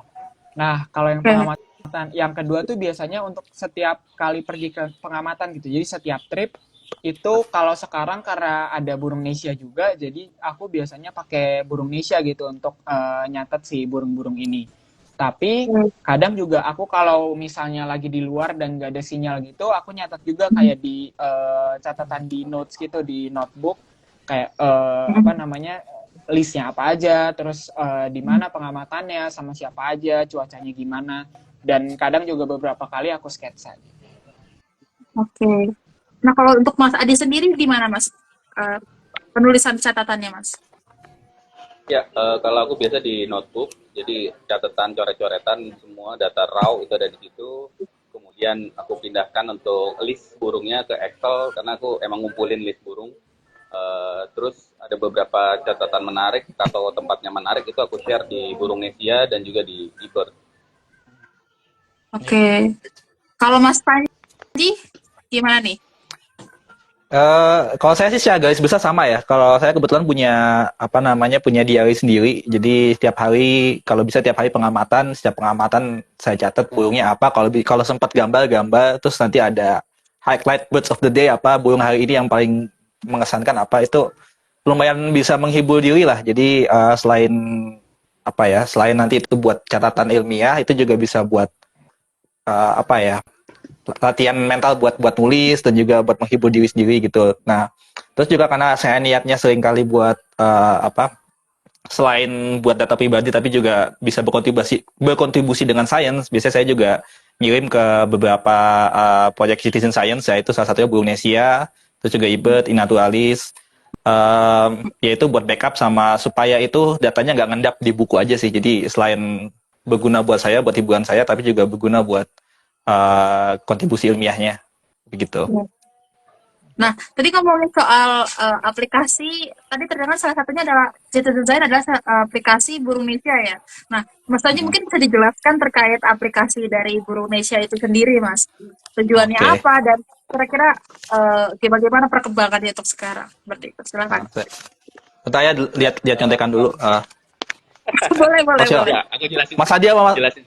Nah, kalau yang pengamatan, yang kedua tuh biasanya untuk setiap kali pergi ke pengamatan gitu. Jadi setiap trip itu kalau sekarang karena ada burung Nesia juga, jadi aku biasanya pakai burung Nesia gitu untuk nyatet si burung-burung ini. Tapi kadang juga aku kalau misalnya lagi di luar dan gak ada sinyal gitu, aku nyatet juga kayak di catatan di notes gitu, di notebook, kayak apa namanya, listnya apa aja, terus di mana pengamatannya, sama siapa aja, cuacanya gimana, dan kadang juga beberapa kali aku sketsa. Oke. Nah, kalau untuk Mas Adi sendiri gimana Mas? Penulisan catatannya Mas? Ya, kalau aku biasa di notebook, jadi catatan coret-coretan semua data raw itu ada di situ. Kemudian aku pindahkan untuk list burungnya ke Excel karena aku emang ngumpulin list burung. Terus ada beberapa catatan menarik atau tempatnya menarik itu aku share di Burung Nesia dan juga di eBird. Oke. Kalau Mas Panji gimana nih? Kalau saya sih secara garis besar sama ya. Kalau saya kebetulan punya punya diary sendiri. Jadi setiap hari, kalau bisa tiap hari pengamatan, setiap pengamatan saya catat burungnya apa. Kalau sempat gambar, terus nanti ada highlight birds of the day apa, burung hari ini yang paling mengesankan apa, itu lumayan bisa menghibur diri lah. Jadi selain nanti itu buat catatan ilmiah, itu juga bisa buat latihan mental buat nulis dan juga buat menghibur diri sendiri gitu. Nah, terus juga karena saya niatnya sering kali buat selain buat data pribadi tapi juga bisa berkontribusi dengan sains. Biasanya saya juga ngirim ke beberapa proyek citizen science, yaitu salah satunya Burung Nesia, terus juga eBird, Inaturalis, yaitu buat backup sama supaya itu datanya nggak ngendap di buku aja sih. Jadi selain berguna buat saya, buat hiburan saya, tapi juga berguna buat kontribusi ilmiahnya begitu. Nah, tadi ngomongin soal aplikasi, tadi terdengar salah satunya adalah Citizen Science adalah aplikasi Burung Nesia ya. Nah, Mas Tanya mungkin bisa dijelaskan terkait aplikasi dari Burung Nesia itu sendiri, Mas. Tujuannya apa dan kira-kira bagaimana perkembangannya untuk sekarang? Seperti itu, silakan. Saya lihat nyontekan dulu. boleh. Ya, aku jelasin. Mas Adi apa Mas? Jelasin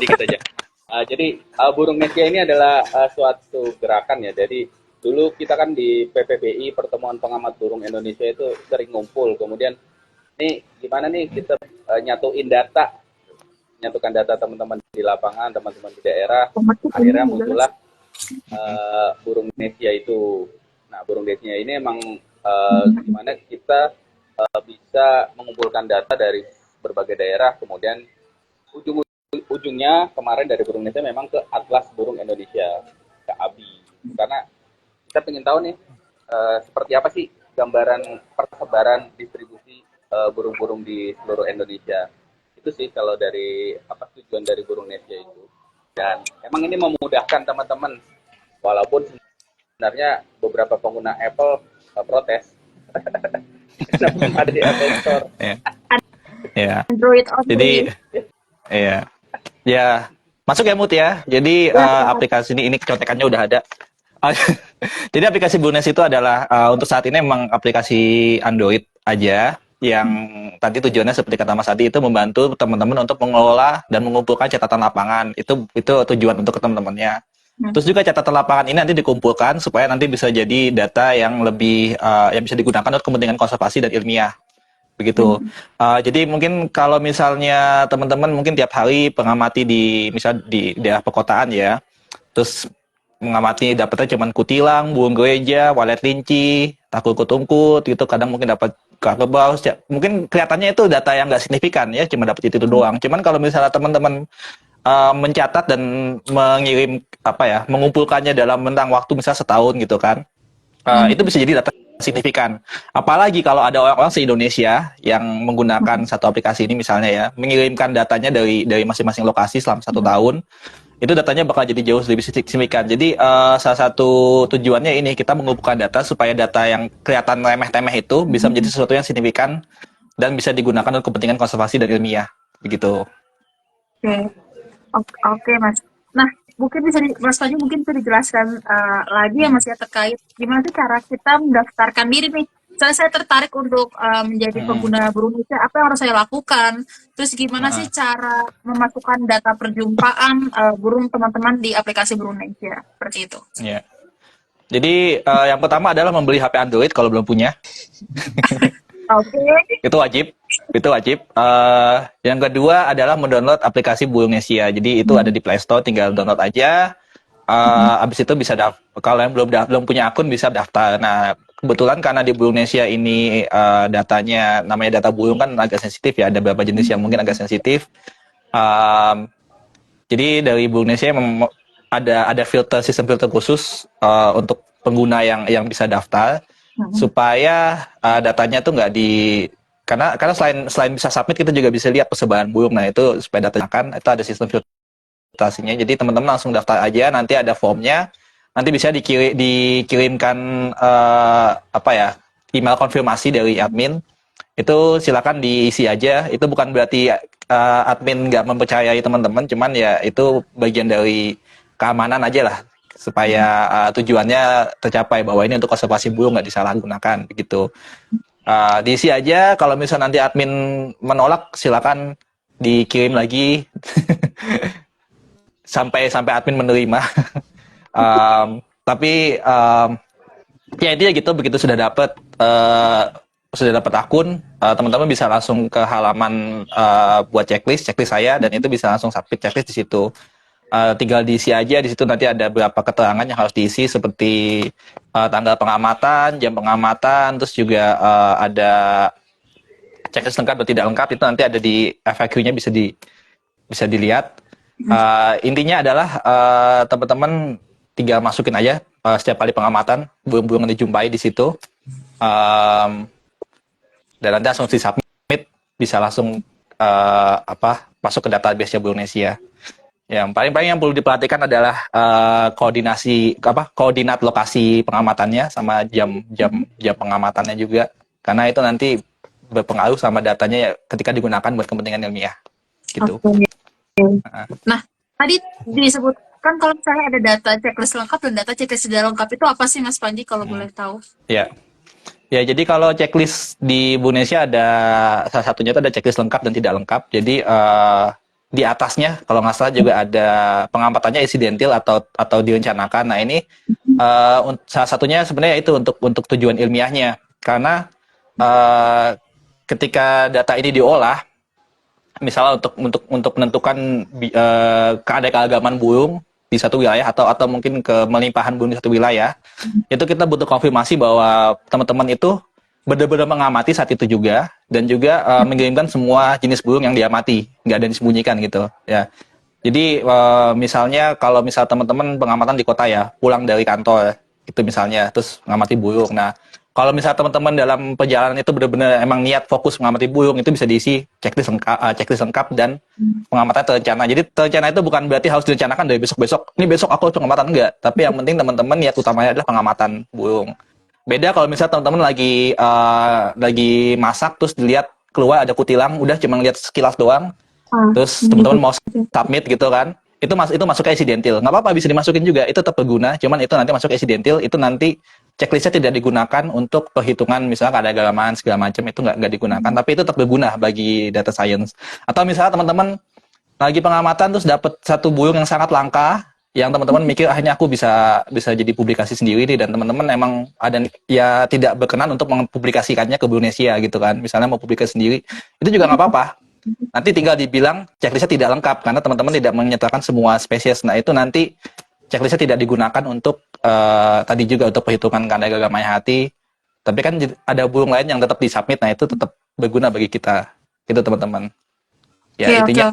sedikit aja. Jadi Burung Nesia ini adalah suatu gerakan ya. Jadi dulu kita kan di PPBI, Pertemuan Pengamat Burung Indonesia, itu sering ngumpul. Kemudian ini gimana nih kita nyatukan data teman-teman di lapangan, teman-teman di daerah. Akhirnya muncullah Burung Nesia itu. Nah, Burung Nesia ini emang gimana kita bisa mengumpulkan data dari berbagai daerah, kemudian ujungnya kemarin dari Burung Indonesia memang ke Atlas Burung Indonesia, ke ABI. Karena kita ingin tahu nih seperti apa sih gambaran persebaran distribusi burung-burung di seluruh Indonesia. Itu sih kalau dari tujuan dari Burung Indonesia itu. Dan emang ini memudahkan teman-teman, walaupun sebenarnya beberapa pengguna Apple protes. Kenapa ada di Apple Store? Ya. Android only. Jadi ya masuk ya Mut ya. Jadi aplikasi ini contekannya udah ada. Jadi aplikasi Bunes itu adalah untuk saat ini memang aplikasi Android aja yang tadi tujuannya seperti kata Mas Adi itu membantu teman-teman untuk mengelola dan mengumpulkan catatan lapangan. Itu tujuan untuk teman-temannya. Terus juga catatan lapangan ini nanti dikumpulkan supaya nanti bisa jadi data yang lebih yang bisa digunakan untuk kepentingan konservasi dan ilmiah. Begitu. Jadi mungkin kalau misalnya teman-teman mungkin tiap hari pengamati misal di daerah perkotaan ya, terus mengamati dapatnya cuman kutilang, burung gereja, walet linci, takul kutungkut gitu, kadang mungkin dapat kerbau, mungkin kelihatannya itu data yang nggak signifikan ya, cuma dapat itu doang. Cuman kalau misalnya teman-teman mencatat dan mengirim mengumpulkannya dalam rentang waktu misal setahun gitu kan, itu bisa jadi data signifikan. Apalagi kalau ada orang-orang se-Indonesia yang menggunakan satu aplikasi ini misalnya ya, mengirimkan datanya dari masing-masing lokasi selama 1 tahun, itu datanya bakal jadi jauh lebih signifikan. Jadi salah satu tujuannya ini kita mengumpulkan data supaya data yang kelihatan remeh-temeh itu bisa menjadi sesuatu yang signifikan dan bisa digunakan untuk kepentingan konservasi dan ilmiah. Begitu. Oke, Mas. Nah, mungkin Mas Panji mungkin bisa dijelaskan lagi ya Mas ya terkait gimana sih cara kita mendaftarkan diri nih. Saya tertarik untuk menjadi pengguna Burung Indonesia, apa yang harus saya lakukan? Terus gimana sih cara memasukkan data perjumpaan burung teman-teman di aplikasi Burung Indonesia? Seperti itu. Ya. Jadi yang pertama adalah membeli HP Android kalau belum punya. Oke. Itu wajib. Yang kedua adalah mendownload aplikasi Burung Indonesia. Jadi itu ada di Play Store, tinggal download aja. Abis itu bisa kalau yang belum punya akun bisa daftar. Nah, kebetulan karena di Burung Indonesia ini datanya namanya data burung kan agak sensitif ya, ada beberapa jenis yang mungkin agak sensitif. Jadi dari Burung Indonesia ada sistem filter khusus untuk pengguna yang bisa daftar supaya datanya tuh nggak karena selain bisa submit kita juga bisa lihat persebaran burung. Nah itu supaya data itu ada sistem filtrasinya. Jadi teman-teman langsung daftar aja, nanti ada formnya. Nanti bisa dikirimkan email konfirmasi dari admin. Itu silakan diisi aja. Itu bukan berarti admin nggak mempercayai teman-teman, cuman ya itu bagian dari keamanan aja lah, supaya tujuannya tercapai bahwa ini untuk konservasi burung, nggak disalahgunakan begitu. Diisi aja. Kalau misalnya nanti admin menolak, silakan dikirim lagi sampai admin menerima. Tapi ya intinya gitu, begitu sudah dapat akun, teman-teman bisa langsung ke halaman buat checklist saya, dan itu bisa langsung submit checklist di situ. Tinggal diisi aja, di situ nanti ada beberapa keterangan yang harus diisi seperti tanggal pengamatan, jam pengamatan, terus juga ada checklist lengkap atau tidak lengkap, itu nanti ada di FAQ-nya, bisa dilihat. Intinya adalah teman-teman tinggal masukin aja setiap kali pengamatan burung-burung yang dijumpai di situ, dan nanti langsung di-submit, bisa langsung masuk ke database-nya Burung Indonesia. Yang paling yang perlu diperhatikan adalah koordinat lokasi pengamatannya sama jam pengamatannya juga, karena itu nanti berpengaruh sama datanya ketika digunakan buat kepentingan ilmiah gitu. Nah, tadi disebutkan kalau misalnya ada data checklist lengkap dan data checklist tidak lengkap, itu apa sih Mas Panji kalau boleh tahu? Ya, jadi kalau checklist di Indonesia ada salah satunya itu ada checklist lengkap dan tidak lengkap. Jadi di atasnya kalau nggak salah juga ada pengamatannya insidentil atau direncanakan. Nah ini salah satunya sebenarnya itu untuk tujuan ilmiahnya, karena ketika data ini diolah, misalnya untuk menentukan keanekaragaman burung di satu wilayah atau mungkin kemelimpahan burung di satu wilayah, itu kita butuh konfirmasi bahwa teman-teman itu benar-benar mengamati saat itu juga, dan juga mengirimkan semua jenis burung yang diamati, nggak ada yang disembunyikan gitu ya. Jadi misalnya kalau misal teman-teman pengamatan di kota ya, pulang dari kantor itu misalnya, terus mengamati burung. Nah, kalau misal teman-teman dalam perjalanan itu benar-benar emang niat fokus mengamati burung, itu bisa diisi checklist lengkap dan pengamatan terencana. Jadi terencana itu bukan berarti harus direncanakan dari besok-besok. Ini besok aku harus pengamatan, enggak. Tapi yang penting teman-teman niat utamanya adalah pengamatan burung. Beda kalau misalnya teman-teman lagi masak terus dilihat keluar ada kutilang, udah cuma lihat sekilas doang, terus teman-teman mau submit gitu kan, itu masuk ke accidental. Nggak apa-apa, bisa dimasukin juga, itu tetap berguna, cuman itu nanti masuk ke accidental, itu nanti checklistnya tidak digunakan untuk perhitungan misalnya keanekaragaman segala macam, itu nggak digunakan, tapi itu tetap berguna bagi data science. Atau misalnya teman-teman lagi pengamatan terus dapat satu burung yang sangat langka, yang teman-teman mikir akhirnya aku bisa jadi publikasi sendiri nih, dan teman-teman emang ada ya tidak berkenan untuk mempublikasikannya ke Indonesia gitu kan, misalnya mau publikasi sendiri, itu juga nggak apa-apa. Nanti tinggal dibilang checklistnya tidak lengkap karena teman-teman tidak menyertakan semua spesies. Nah itu nanti checklistnya tidak digunakan untuk tadi juga untuk perhitungan keanekaragaman hayati, tapi kan ada burung lain yang tetap disubmit, nah itu tetap berguna bagi kita gitu teman-teman. Ya intinya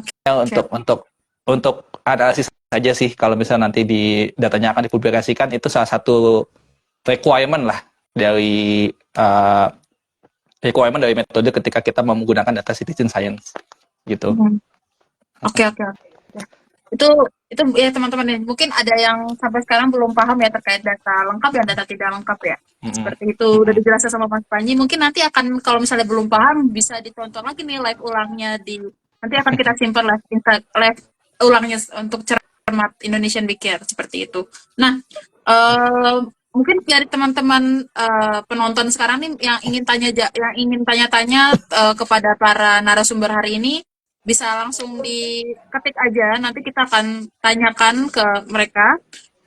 untuk analisis saja sih, kalau misalnya nanti di datanya akan dipublikasikan, itu salah satu requirement lah dari metode ketika kita menggunakan data citizen science gitu. Oke. Itu ya teman-teman ya. Mungkin ada yang sampai sekarang belum paham ya terkait data lengkap dan data tidak lengkap ya. Seperti itu udah dijelaskan sama Mas Panji. Mungkin nanti akan kalau misalnya belum paham bisa ditonton lagi nih live ulangnya nanti akan kita simpan live ulangnya untuk cermat Indonesian Big Year seperti itu. Nah, mungkin dari teman-teman penonton sekarang nih yang ingin tanya-tanya kepada para narasumber hari ini, bisa langsung diketik aja, nanti kita akan tanyakan ke mereka.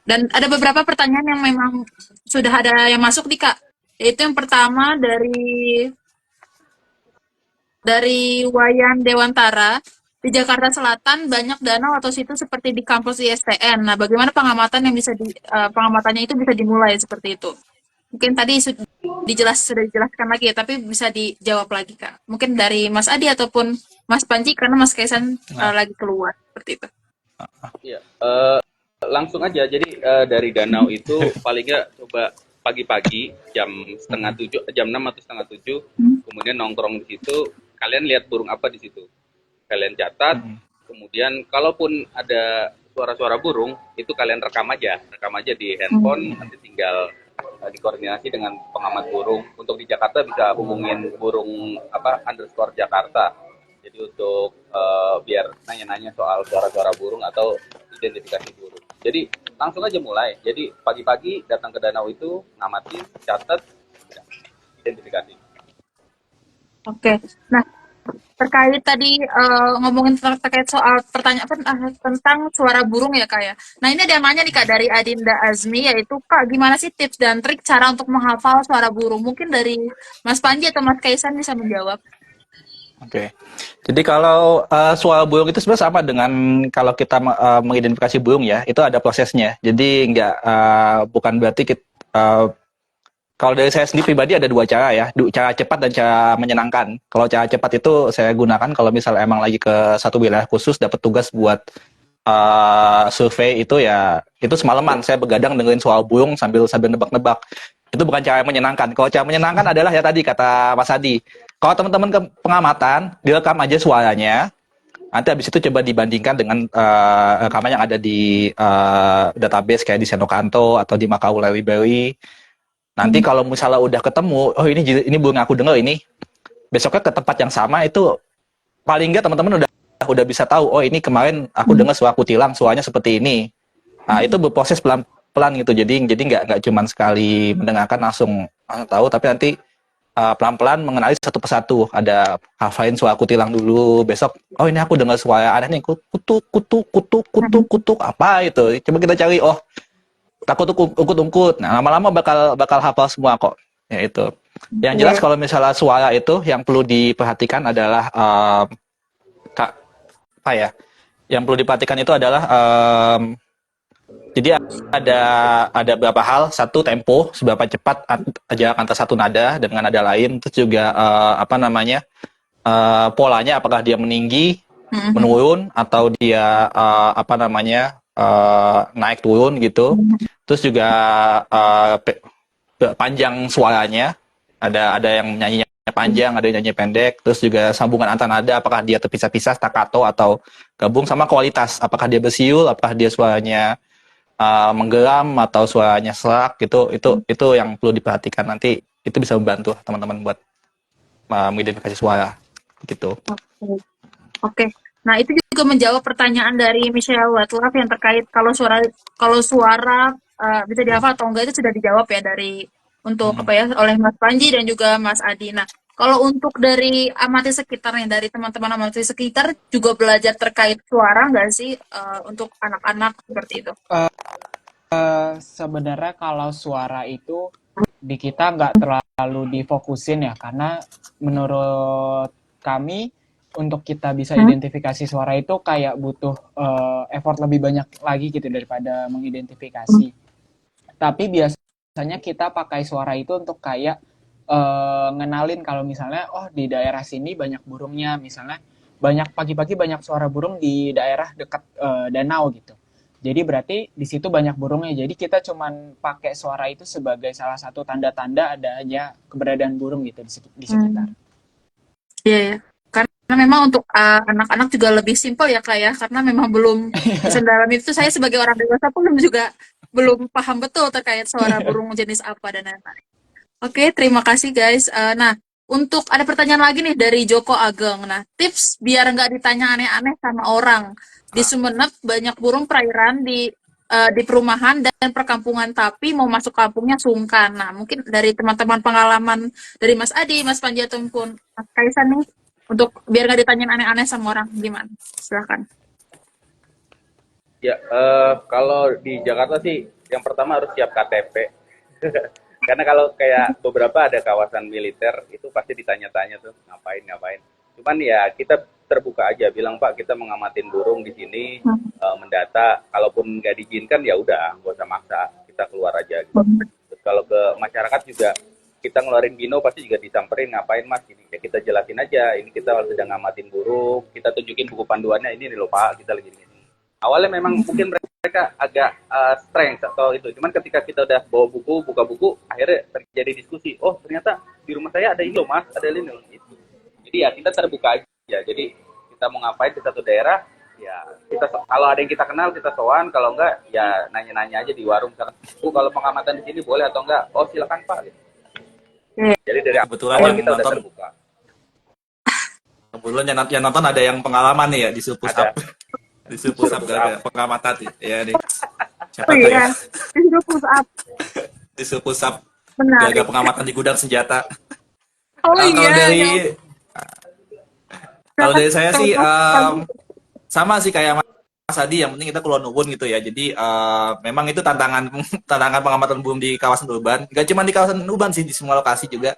Dan ada beberapa pertanyaan yang memang sudah ada yang masuk nih Kak. Yaitu yang pertama dari Wayan Dewantara. Di Jakarta Selatan banyak danau atau situs seperti di kampus ISTN. Nah, bagaimana pengamatannya pengamatannya itu bisa dimulai seperti itu? Mungkin tadi sudah dijelaskan lagi ya, tapi bisa dijawab lagi Kak. Mungkin dari Mas Adi ataupun Mas Panji karena Mas Kaisan lagi keluar seperti itu. Iya, langsung aja. Jadi dari danau itu paling nggak coba pagi-pagi jam 6 atau setengah 7, kemudian nongkrong di situ. Kalian lihat burung apa di situ? Kalian catat, kemudian kalaupun ada suara-suara burung, itu kalian rekam aja di handphone, nanti tinggal dikoordinasi dengan pengamat burung. Untuk di Jakarta bisa hubungin burung _Jakarta. Jadi untuk biar nanya-nanya soal suara-suara burung atau identifikasi burung. Jadi langsung aja mulai. Jadi pagi-pagi datang ke danau itu, ngamatin, catat, identifikasi. Oke. Nah, terkait tadi ngomongin terkait soal pertanyaan tentang suara burung ya Kak ya. Nah ini ada yang nanya nih Kak dari Adinda Azmi, yaitu Kak gimana sih tips dan trik cara untuk menghafal suara burung? Mungkin dari Mas Panji atau Mas Kaisan bisa menjawab. Oke. Jadi kalau suara burung itu sebenarnya sama dengan kalau kita mengidentifikasi burung ya, itu ada prosesnya. Jadi bukan berarti kita kalau dari saya sendiri pribadi ada dua cara ya, cara cepat dan cara menyenangkan. Kalau cara cepat itu saya gunakan kalau misalnya emang lagi ke satu wilayah khusus, dapat tugas buat survei itu ya, itu semalaman saya begadang dengerin suara burung sambil nebak-nebak. Itu bukan cara yang menyenangkan. Kalau cara menyenangkan adalah ya tadi kata Mas Adi, kalau teman-teman ke pengamatan, direkam aja suaranya, nanti habis itu coba dibandingkan dengan rekaman yang ada di database kayak di Senokanto atau di Macau Library. Nanti kalau misalnya udah ketemu, oh ini burung aku dengar ini, besoknya ke tempat yang sama itu paling nggak teman-teman udah bisa tahu, oh ini kemarin aku dengar suara kutilang, suaranya seperti ini. Nah itu berproses pelan-pelan gitu, jadi nggak cuma sekali mendengarkan langsung tahu, tapi nanti pelan-pelan mengenali satu persatu. Ada hafalin suara kutilang dulu, besok oh ini aku dengar suara aneh nih, kutuk apa itu, coba kita cari, oh takut ungkut. Nah, lama-lama bakal hafal semua kok. Ya itu. Yang jelas kalau misalnya suara itu yang perlu diperhatikan adalah Yang perlu diperhatikan itu adalah Jadi ada beberapa hal, satu tempo, seberapa cepat jarak antar satu nada dengan nada lain, terus juga apa namanya polanya, apakah dia meninggi, menurun, atau dia apa namanya naik turun gitu. Terus juga panjang suaranya, ada yang nyanyinya panjang, ada yang nyanyi pendek, terus juga sambungan antar nada, apakah dia terpisah-pisah, staccato atau gabung, sama kualitas, apakah dia bersiul, apakah dia suaranya menggeram atau suaranya serak gitu. Itu yang perlu diperhatikan. Nanti itu bisa membantu teman-teman buat mengidentifikasi suara gitu. Oke. Nah, itu juga menjawab pertanyaan dari Michelle Watlaf yang terkait kalau suara bisa dihafal atau enggak, itu sudah dijawab ya dari untuk apa ya oleh Mas Panji dan juga Mas Adi. Nah, kalau untuk dari amati sekitarnya, dari teman-teman amati sekitar juga belajar terkait suara nggak sih untuk anak-anak seperti itu? Sebenarnya kalau suara itu di kita nggak terlalu difokusin ya, karena menurut kami untuk kita bisa identifikasi suara itu kayak butuh effort lebih banyak lagi gitu daripada mengidentifikasi. Tapi biasanya kita pakai suara itu untuk kayak ngenalin kalau misalnya di daerah sini banyak burungnya, misalnya pagi-pagi banyak suara burung di daerah dekat danau gitu. Jadi berarti di situ banyak burungnya. Jadi kita cuman pakai suara itu sebagai salah satu tanda-tanda adanya keberadaan burung gitu di sekitar. Iya, ya. Karena memang untuk anak-anak juga lebih simpel ya Kak ya, karena memang belum sedalam itu. Saya sebagai orang dewasa pun juga belum paham betul terkait suara burung jenis apa dan lain-lain. Oke, terima kasih guys. Nah, untuk ada pertanyaan lagi nih dari Joko Ageng. Nah, tips biar nggak ditanya aneh-aneh sama orang. Di Sumeneb banyak burung perairan di perumahan dan perkampungan, tapi mau masuk kampungnya sungkan. Nah, mungkin dari teman-teman pengalaman dari Mas Adi, Mas Panji ataupun Mas Kaisan nih, untuk biar nggak ditanyain aneh-aneh sama orang, gimana? Silahkan. Ya, kalau di Jakarta sih yang pertama harus siap KTP. Karena kalau kayak beberapa ada kawasan militer itu pasti ditanya-tanya tuh ngapain. Cuman ya kita terbuka aja, bilang Pak kita mengamatin burung di sini, mendata. Kalaupun nggak diizinkan ya udah, nggak usah maksa, kita keluar aja. Gitu. Terus kalau ke masyarakat juga kita ngeluarin bino pasti juga disamperin, ngapain Mas ini, ya kita jelasin aja, ini kita sedang ngamatin burung, kita tunjukin buku panduannya, ini nih loh Pak, kita lagi gini. Awalnya memang mungkin mereka agak strength atau itu, cuman ketika kita udah bawa buku, buka buku, akhirnya terjadi diskusi, oh ternyata di rumah saya ada ini loh Mas, ada ini loh gitu. Jadi ya kita terbuka aja, jadi kita mau ngapain di satu daerah, ya kita kalau ada yang kita kenal kita sowan, kalau enggak ya nanya-nanya aja di warung, kalau pengamatan di sini boleh atau enggak, oh silakan Pak gitu. Jadi dari Kebetulan awal yang kita udah nonton, terbuka. kebetulan yang nonton ada yang pengalaman nih ya di Supusap. Di Supusap gara-gara pengamatan ya nih. Siapa tahu ya. Itu push up. Di Supusap Menarik. gara-gara pengamatan di gudang senjata. Oh Kalau iya. dari saya sih sama sih kayak Mas Adi, yang penting kita keluar nuwun gitu ya. Jadi memang itu tantangan pengamatan burung di kawasan urban. Gak cuma di kawasan urban sih, di semua lokasi juga.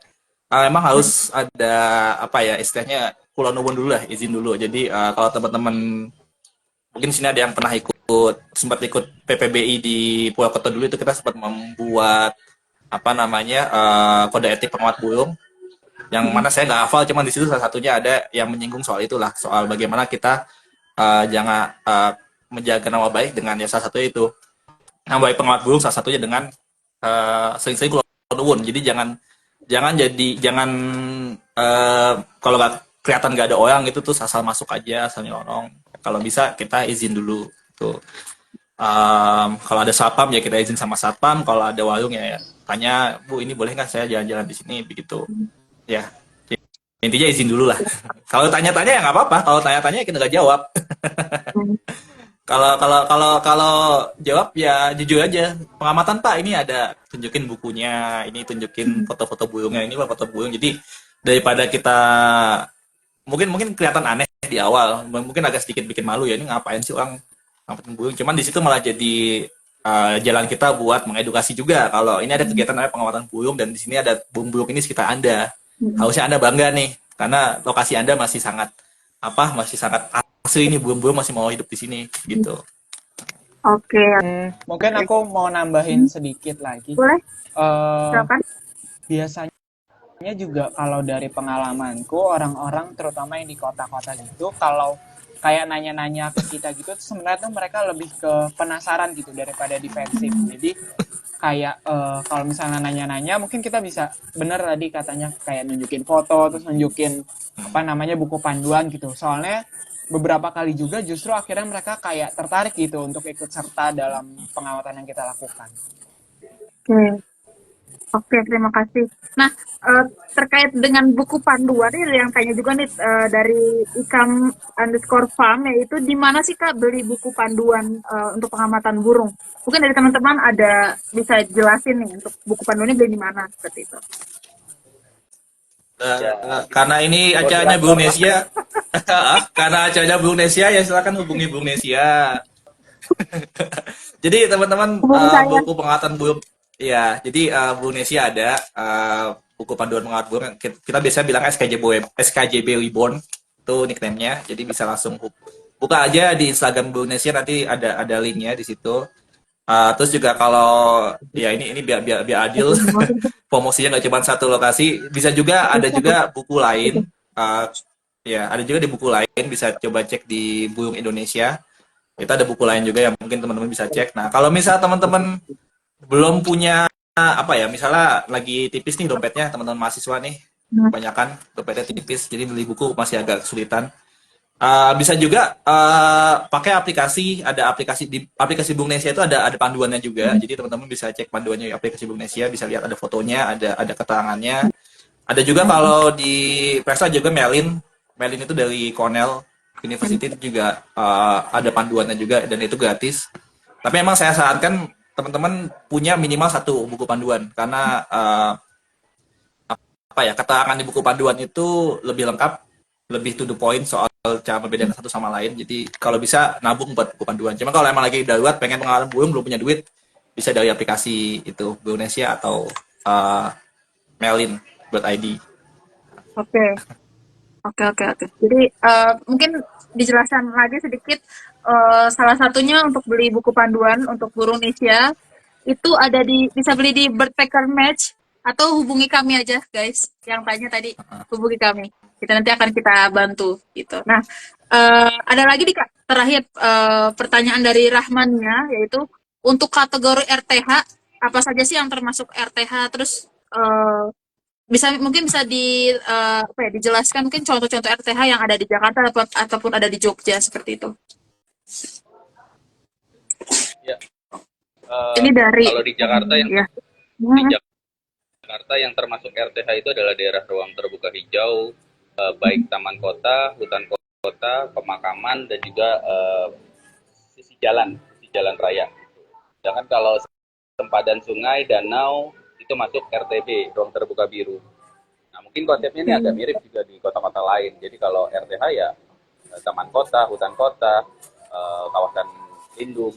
Memang harus ada apa ya istilahnya, keluar nuwun dulu lah, izin dulu. Jadi kalau teman-teman mungkin sini ada yang pernah sempat ikut PPBI di Purwokerto dulu, itu kita sempat membuat apa namanya kode etik pengamat burung, yang mana saya nggak hafal, cuman di situ salah satunya ada yang menyinggung soal itulah, soal bagaimana kita jangan menjaga nama baik dengan ya salah satunya itu nama baik pengamat burung, salah satunya dengan sering-sering keluar nuwun. Jadi jangan kalau nggak kelihatan nggak ada orang itu tuh asal masuk aja, asal nyolong. Kalau bisa kita izin dulu tuh. Kalau ada satpam ya kita izin sama satpam. Kalau ada warung ya tanya, Bu ini boleh nggak saya jalan-jalan di sini begitu. Ya intinya izin dulu lah. Kalau tanya-tanya ya nggak apa-apa. Kalau tanya-tanya kita nggak jawab. Kalau jawab ya jujur aja. Pengamatan Pak, ini ada, tunjukin bukunya, ini tunjukin foto-foto burungnya, ini foto burung. Jadi daripada kita mungkin kelihatan aneh di awal, mungkin agak sedikit bikin malu ya, ini ngapain sih orang ngamatin burung. Cuman di situ malah jadi jalan kita buat mengedukasi juga kalau ini ada kegiatan namanya pengamatan burung dan di sini ada burung-burung ini sekitar Anda. Harusnya Anda bangga nih karena lokasi Anda masih sangat asli, ini burung-burung masih mau hidup di sini gitu. Oke, Mungkin aku mau nambahin sedikit lagi. boleh Eh, silakan. Biasanya juga kalau dari pengalamanku, orang-orang terutama yang di kota-kota gitu, kalau kayak nanya-nanya ke kita gitu, sebenarnya tuh mereka lebih ke penasaran gitu daripada defensif. Jadi kayak kalau misalnya nanya-nanya, mungkin kita bisa bener tadi katanya kayak nunjukin foto, terus nunjukin apa namanya buku panduan gitu. Soalnya beberapa kali juga justru akhirnya mereka kayak tertarik gitu untuk ikut serta dalam pengamatan yang kita lakukan. Oke, oke, terima kasih. Nah, eh, terkait dengan buku panduan ini yang tanya juga nih dari ikam_farm, yaitu di mana sih Kak beli buku panduan untuk pengamatan burung? Mungkin dari teman-teman ada bisa jelasin nih untuk buku panduannya beli di mana seperti itu. Ya, Karena ini acaranya moderator Bung lah. Nesia, karena acaranya Bung Nesia ya silakan hubungi Bung Nesia. Jadi teman-teman Hubungi saya. buku pengamatan burung, ya. Jadi Bung Nesia ada buku panduan pengamatan burung. Kita biasa bilang SKJB Reborn itu nickname-nya. Jadi bisa langsung buka aja di Instagram Bung Nesia, nanti ada linknya di situ. Terus juga kalau ya ini biar adil, promosinya nggak cuma satu lokasi, bisa juga ada juga buku lain. Uh, ya ada juga di buku lain, bisa coba cek di Burung Indonesia. Kita ada buku lain juga yang mungkin teman-teman bisa cek. Nah, kalau misal teman-teman belum punya apa ya, misalnya lagi tipis nih dompetnya, teman-teman mahasiswa nih, kebanyakan dompetnya tipis, jadi beli buku masih agak kesulitan. Bisa juga pakai aplikasi, ada aplikasi di aplikasi Bung Nesia itu ada panduannya juga. Jadi teman-teman bisa cek panduannya di aplikasi Bung Nesia, bisa lihat ada fotonya, ada keterangannya. Ada juga kalau di Presa juga Melin. Melin itu dari Cornell University itu juga ada panduannya juga dan itu gratis. Tapi emang saya sarankan teman-teman punya minimal satu buku panduan karena apa ya, keterangan di buku panduan itu lebih lengkap, lebih to the point soal cara membedakan satu sama lain. Jadi kalau bisa nabung buat buku panduan. Cuma kalau emang lagi darurat pengen pengalaman burung belum punya duit, bisa dari aplikasi itu Indonesia atau uh, Melin.id. Oke, oke, oke, oke. Jadi mungkin dijelaskan lagi sedikit salah satunya untuk beli buku panduan untuk burung Indonesia itu ada bisa beli di Birdpacker Match atau hubungi kami aja guys yang tanya tadi, hubungi kami, kita nanti akan kita bantu gitu. Nah, ada lagi nih Kak terakhir pertanyaan dari Rahmannya, yaitu untuk kategori RTH apa saja sih yang termasuk RTH, terus mungkin bisa apa ya, dijelaskan mungkin contoh-contoh RTH yang ada di Jakarta ataupun ada di Jogja seperti itu. Ya, Ini dari kalau di Jakarta ya. di Jakarta yang termasuk RTH itu adalah daerah ruang terbuka hijau, baik taman kota, hutan kota, pemakaman, dan juga sisi jalan raya. Sedangkan kalau sempadan sungai, danau, itu masuk RTB, ruang terbuka biru. Nah, mungkin konsepnya ini agak mirip juga di kota-kota lain. Jadi kalau RTH ya taman kota, hutan kota, kawasan lindung.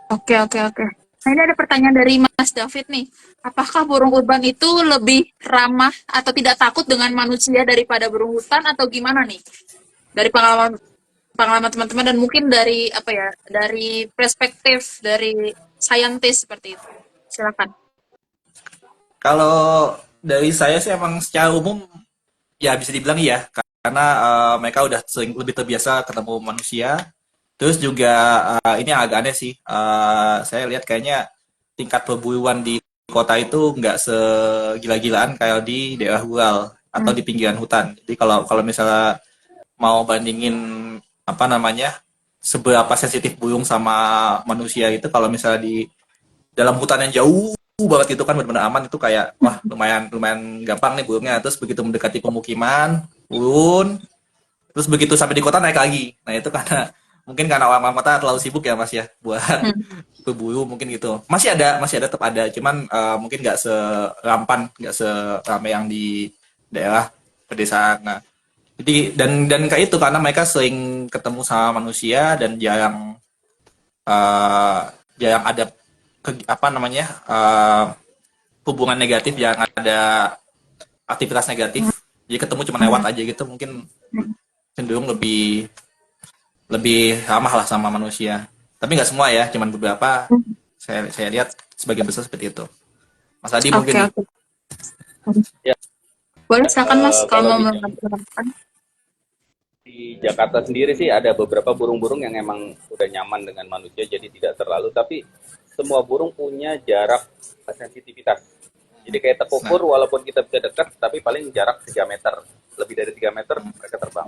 Oke, oke, oke. Nah, ini ada pertanyaan dari Mas David nih. Apakah burung urban itu lebih ramah atau tidak takut dengan manusia daripada burung hutan atau gimana nih? Dari pengalaman teman-teman dan mungkin dari apa ya, dari perspektif dari saintis seperti itu. Silakan. Kalau dari saya sih emang secara umum ya bisa dibilang iya, karena mereka udah sering lebih terbiasa ketemu manusia. Terus juga ini yang agak aneh sih, saya lihat kayaknya tingkat perburuan di kota itu nggak segila-gilaan kayak di daerah rural atau di pinggiran hutan. Jadi kalau kalau misalnya mau bandingin apa namanya seberapa sensitif burung sama manusia itu, kalau misalnya di dalam hutan yang jauh banget itu kan benar-benar aman, itu kayak wah lumayan lumayan gampang nih burungnya. Terus begitu mendekati pemukiman turun, terus begitu sampai di kota naik lagi. Nah itu karena mungkin karena orang kota terlalu sibuk ya mas ya buat berburu mungkin gitu. Masih ada tetap ada, cuman mungkin nggak serampan, nggak seramai yang di daerah pedesaan. Nah jadi dan kayak itu karena mereka sering ketemu sama manusia dan uh, jarang ada apa namanya hubungan negatif, jarang ada aktivitas negatif. Jadi ketemu cuma lewat aja gitu, mungkin cenderung lebih lebih ramah lah sama manusia. Tapi nggak semua ya, cuman beberapa saya lihat sebagian besar seperti itu. Mas Adi Oke, mungkin nih. oke. Ya, Boleh silakan Mas kalau kalau di mau menambahkan. Jakarta sendiri sih ada beberapa burung-burung yang emang udah nyaman dengan manusia, jadi tidak terlalu. Tapi semua burung punya jarak sensitivitas. Jadi kayak Nah, tekukur, walaupun kita bisa dekat, tapi paling jarak 3 meter. Lebih dari 3 meter mereka terbang.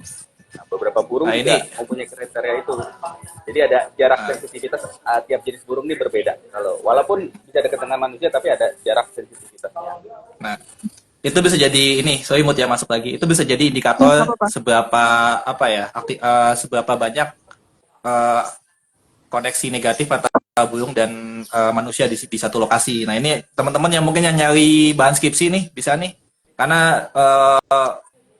Nah, beberapa burung nah ini juga mempunyai kriteria itu. Jadi ada jarak nah, sensitivitas, tiap jenis burung ini berbeda. Kalau walaupun bisa dekat dengan manusia, tapi ada jarak sensitivitasnya. nah, itu bisa jadi ini, sorry Mut ya masuk lagi. Itu bisa jadi Nggak indikator apa-apa. seberapa apa ya, seberapa banyak eh, koneksi negatif antara burung dan manusia di satu lokasi. Nah ini teman-teman yang mungkin yang nyari bahan skripsi nih bisa nih, karena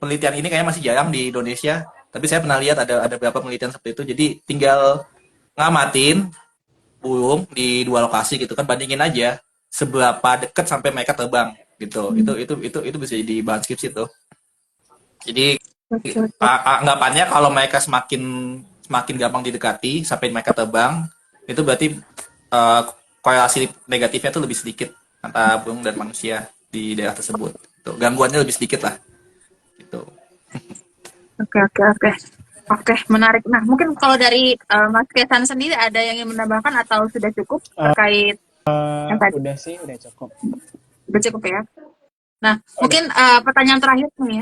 penelitian ini kayaknya masih jarang di Indonesia. Tapi saya pernah lihat ada beberapa penelitian seperti itu. Jadi tinggal ngamatin burung di dua lokasi gitu kan, bandingin aja seberapa dekat sampai mereka terbang gitu. Itu bisa jadi bahan skripsi tuh. Jadi Oke, oke. anggapannya kalau mereka semakin semakin gampang didekati sampai mereka terbang, itu berarti eh, korelasi negatifnya tuh lebih sedikit antara burung dan manusia di daerah tersebut. Tuh, gangguannya lebih sedikit lah gitu. Oke, oke, oke. Oke, menarik. Nah, mungkin kalau dari Mas Kesan sendiri ada yang ingin menambahkan atau sudah cukup Eh, terkait yang tadi? udah sih, udah cukup. Sudah cukup ya. Nah, Udah. mungkin pertanyaan terakhir nih,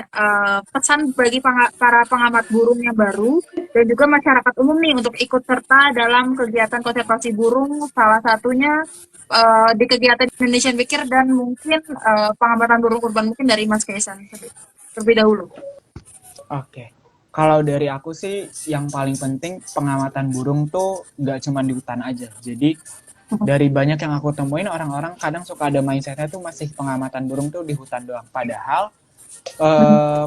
pesan bagi para pengamat burung yang baru dan juga masyarakat umum nih untuk ikut serta dalam kegiatan konservasi burung, salah satunya di kegiatan Indonesian Pikir dan mungkin pengamatan burung urban mungkin dari Mas Kaisan terlebih dahulu. Oke. Kalau dari aku sih, yang paling penting pengamatan burung tuh nggak cuma di hutan aja. Jadi dari banyak yang aku temuin, orang-orang kadang suka ada mindsetnya tuh masih pengamatan burung tuh di hutan doang. Padahal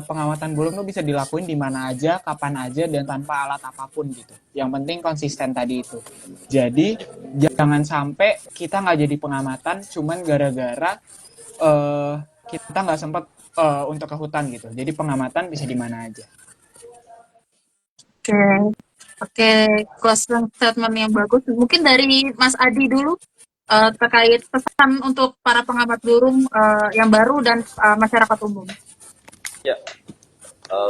pengamatan burung tuh bisa dilakuin di mana aja, kapan aja, dan tanpa alat apapun gitu. Yang penting konsisten tadi itu. Jadi jangan sampai kita nggak jadi pengamatan cuman gara-gara eh, kita nggak sempat untuk ke hutan gitu. Jadi pengamatan bisa di mana aja. Oke, oke, closing statement yang bagus. Mungkin dari Mas Adi dulu terkait pesan untuk para pengamat burung yang baru dan masyarakat umum. Ya,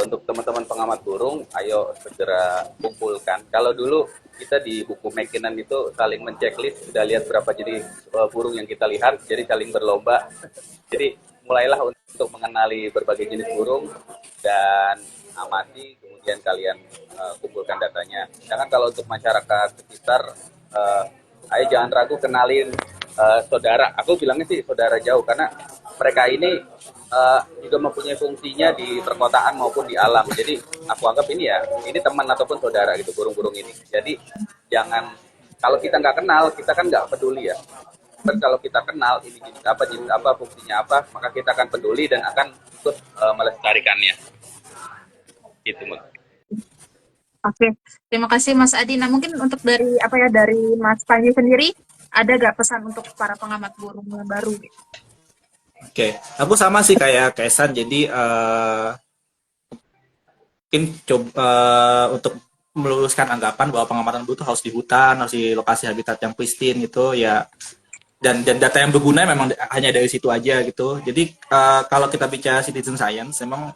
untuk teman-teman pengamat burung, ayo segera kumpulkan. Kalau dulu kita di buku McKinnon itu saling menceklis, sudah lihat berapa jenis burung yang kita lihat, jadi saling berlomba. Jadi mulailah untuk mengenali berbagai jenis burung dan amati, kemudian kalian kumpulkan datanya. Sedangkan kalau untuk masyarakat sekitar, ayo jangan ragu kenalin saudara. Aku bilangnya sih saudara jauh karena mereka ini juga mempunyai fungsinya di perkotaan maupun di alam. Jadi aku anggap ini ya, ini teman ataupun saudara gitu burung-burung ini. Jadi jangan, kalau kita nggak kenal, kita kan nggak peduli ya. Dan kalau kita kenal ini jenis apa, fungsinya apa, maka kita akan peduli dan akan ikut melestarikannya. Gitu, Mas. Oke, terima kasih Mas Adi. Nah, mungkin untuk dari dari Mas Panji sendiri, ada gak pesan untuk para pengamat burung yang baru? Oke, aku sama sih kayak Kesan. Jadi mungkin coba untuk meluruskan anggapan bahwa pengamatan burung itu harus di hutan, harus di lokasi habitat yang pristine gitu ya. Dan data yang berguna memang hanya dari situ aja gitu. Jadi kalau kita bicara citizen science, memang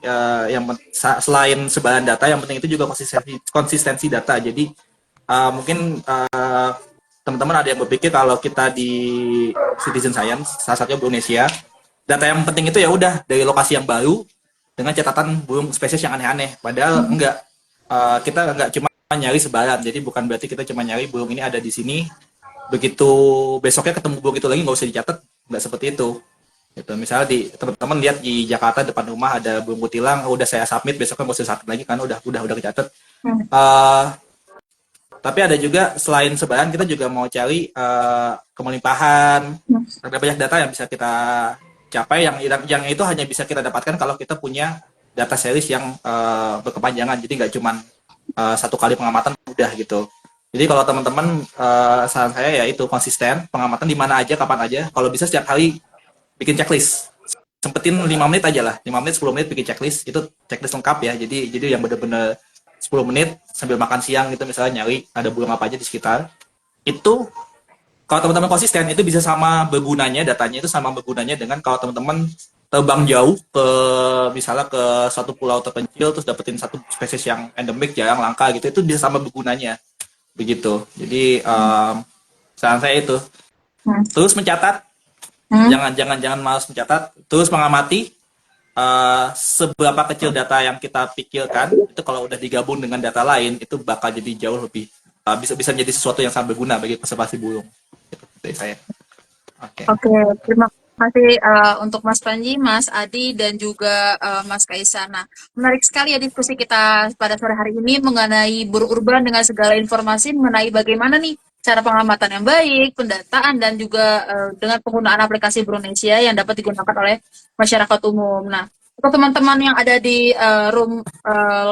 selain sebaran data, yang penting itu juga konsistensi data. Jadi mungkin teman-teman ada yang berpikir kalau kita di citizen science, salah satunya di Indonesia, data yang penting itu ya udah dari lokasi yang baru dengan catatan burung spesies yang aneh-aneh. Padahal enggak, kita enggak cuma nyari sebaran. Jadi bukan berarti kita cuma nyari burung ini ada di sini, begitu besoknya ketemu burung itu lagi nggak usah dicatat, nggak seperti itu gitu. Misalnya teman-teman lihat di Jakarta depan rumah ada burung kutilang, udah saya submit, besoknya nggak usah submit lagi kan udah kecatat. Tapi ada juga selain sebaran, kita juga mau cari kemelimpahan. Ada banyak data yang bisa kita capai, yang itu hanya bisa kita dapatkan kalau kita punya data series yang berkepanjangan. Jadi nggak cuma satu kali pengamatan udah gitu. Jadi kalau teman-teman, saran saya ya itu konsisten, pengamatan di mana aja, kapan aja. Kalau bisa setiap hari bikin checklist. Sempetin 5 menit aja lah, 5 menit, 10 menit bikin checklist. Itu checklist lengkap ya. Jadi yang benar-benar 10 menit sambil makan siang gitu misalnya nyari ada burung apa aja di sekitar. Itu kalau teman-teman konsisten itu bisa sama bergunanya, datanya itu sama bergunanya dengan kalau teman-teman terbang jauh ke misalnya ke suatu pulau terpencil terus dapetin satu spesies yang endemik jarang langka gitu, itu bisa sama bergunanya begitu. Jadi saran saya itu terus mencatat, jangan malas mencatat, terus mengamati seberapa kecil data yang kita pikirkan itu kalau udah digabung dengan data lain itu bakal jadi jauh lebih bisa menjadi sesuatu yang sangat berguna bagi konservasi burung. Itu dari saya. Oke. Oke, terima kasih untuk Mas Panji, Mas Adi, dan juga Mas Kaisa. Nah, menarik sekali ya diskusi kita pada sore hari ini mengenai burung urban dengan segala informasi mengenai bagaimana nih cara pengamatan yang baik, pendataan, dan juga dengan penggunaan aplikasi Burungnesia yang dapat digunakan oleh masyarakat umum. Nah, untuk teman-teman yang ada di room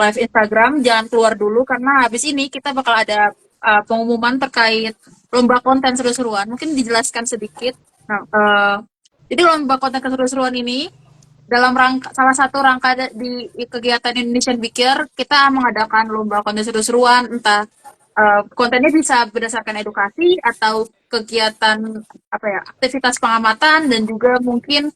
live Instagram, jangan keluar dulu karena habis ini kita bakal ada pengumuman terkait lomba konten seru-seruan. Mungkin dijelaskan sedikit. Nah, jadi lomba konten keseru-seruan ini dalam salah satu di kegiatan Indonesian Bikir, kita mengadakan lomba konten seru-seruan, entah kontennya bisa berdasarkan edukasi atau kegiatan aktivitas pengamatan dan juga mungkin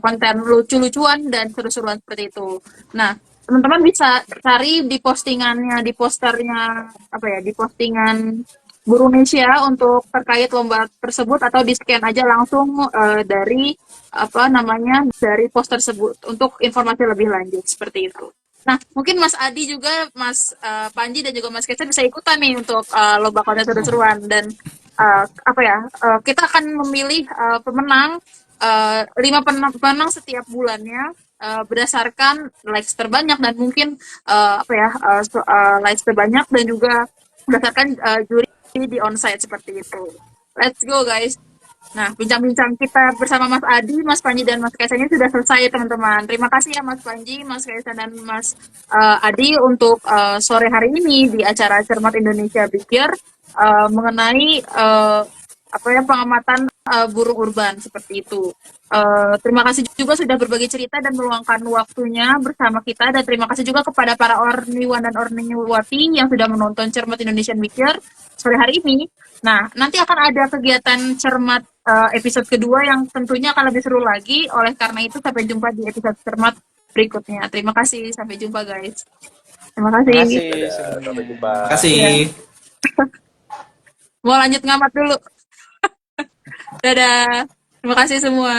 konten lucu-lucuan dan seru-seruan seperti itu. Nah, teman-teman bisa cari di postingannya, di posternya di postingan Burungnesia untuk terkait lomba tersebut atau di scan aja langsung dari dari post tersebut untuk informasi lebih lanjut seperti itu. Nah, mungkin Mas Adi juga, Mas Panji dan juga Mas Kesa bisa ikutan nih untuk lomba konten seru-seruan dan kita akan memilih pemenang 5 pemenang setiap bulannya berdasarkan likes terbanyak dan mungkin likes terbanyak dan juga berdasarkan juri di onsite seperti itu. Let's go guys. Nah, bincang-bincang kita bersama Mas Adi, Mas Panji, dan Mas Kaisang ini sudah selesai teman-teman. Terima kasih ya Mas Panji, Mas Kaisang, dan Mas Adi untuk sore hari ini di acara Cermat Indonesia Bikir mengenai pengamatan burung urban seperti itu. Terima kasih juga sudah berbagi cerita dan meluangkan waktunya bersama kita, dan terima kasih juga kepada para orniwan dan orniwati yang sudah menonton Cermat Indonesian Bikir sore hari ini. Nah, nanti akan ada kegiatan Cermat episode kedua yang tentunya akan lebih seru lagi. Oleh karena itu, sampai jumpa di episode Cermat berikutnya. Terima kasih, sampai jumpa guys. Terima kasih. Terima kasih Dadah, semuanya. sampai jumpa. Terima kasih. Ya. Mau lanjut ngamat dulu. Dadah. Terima kasih semua.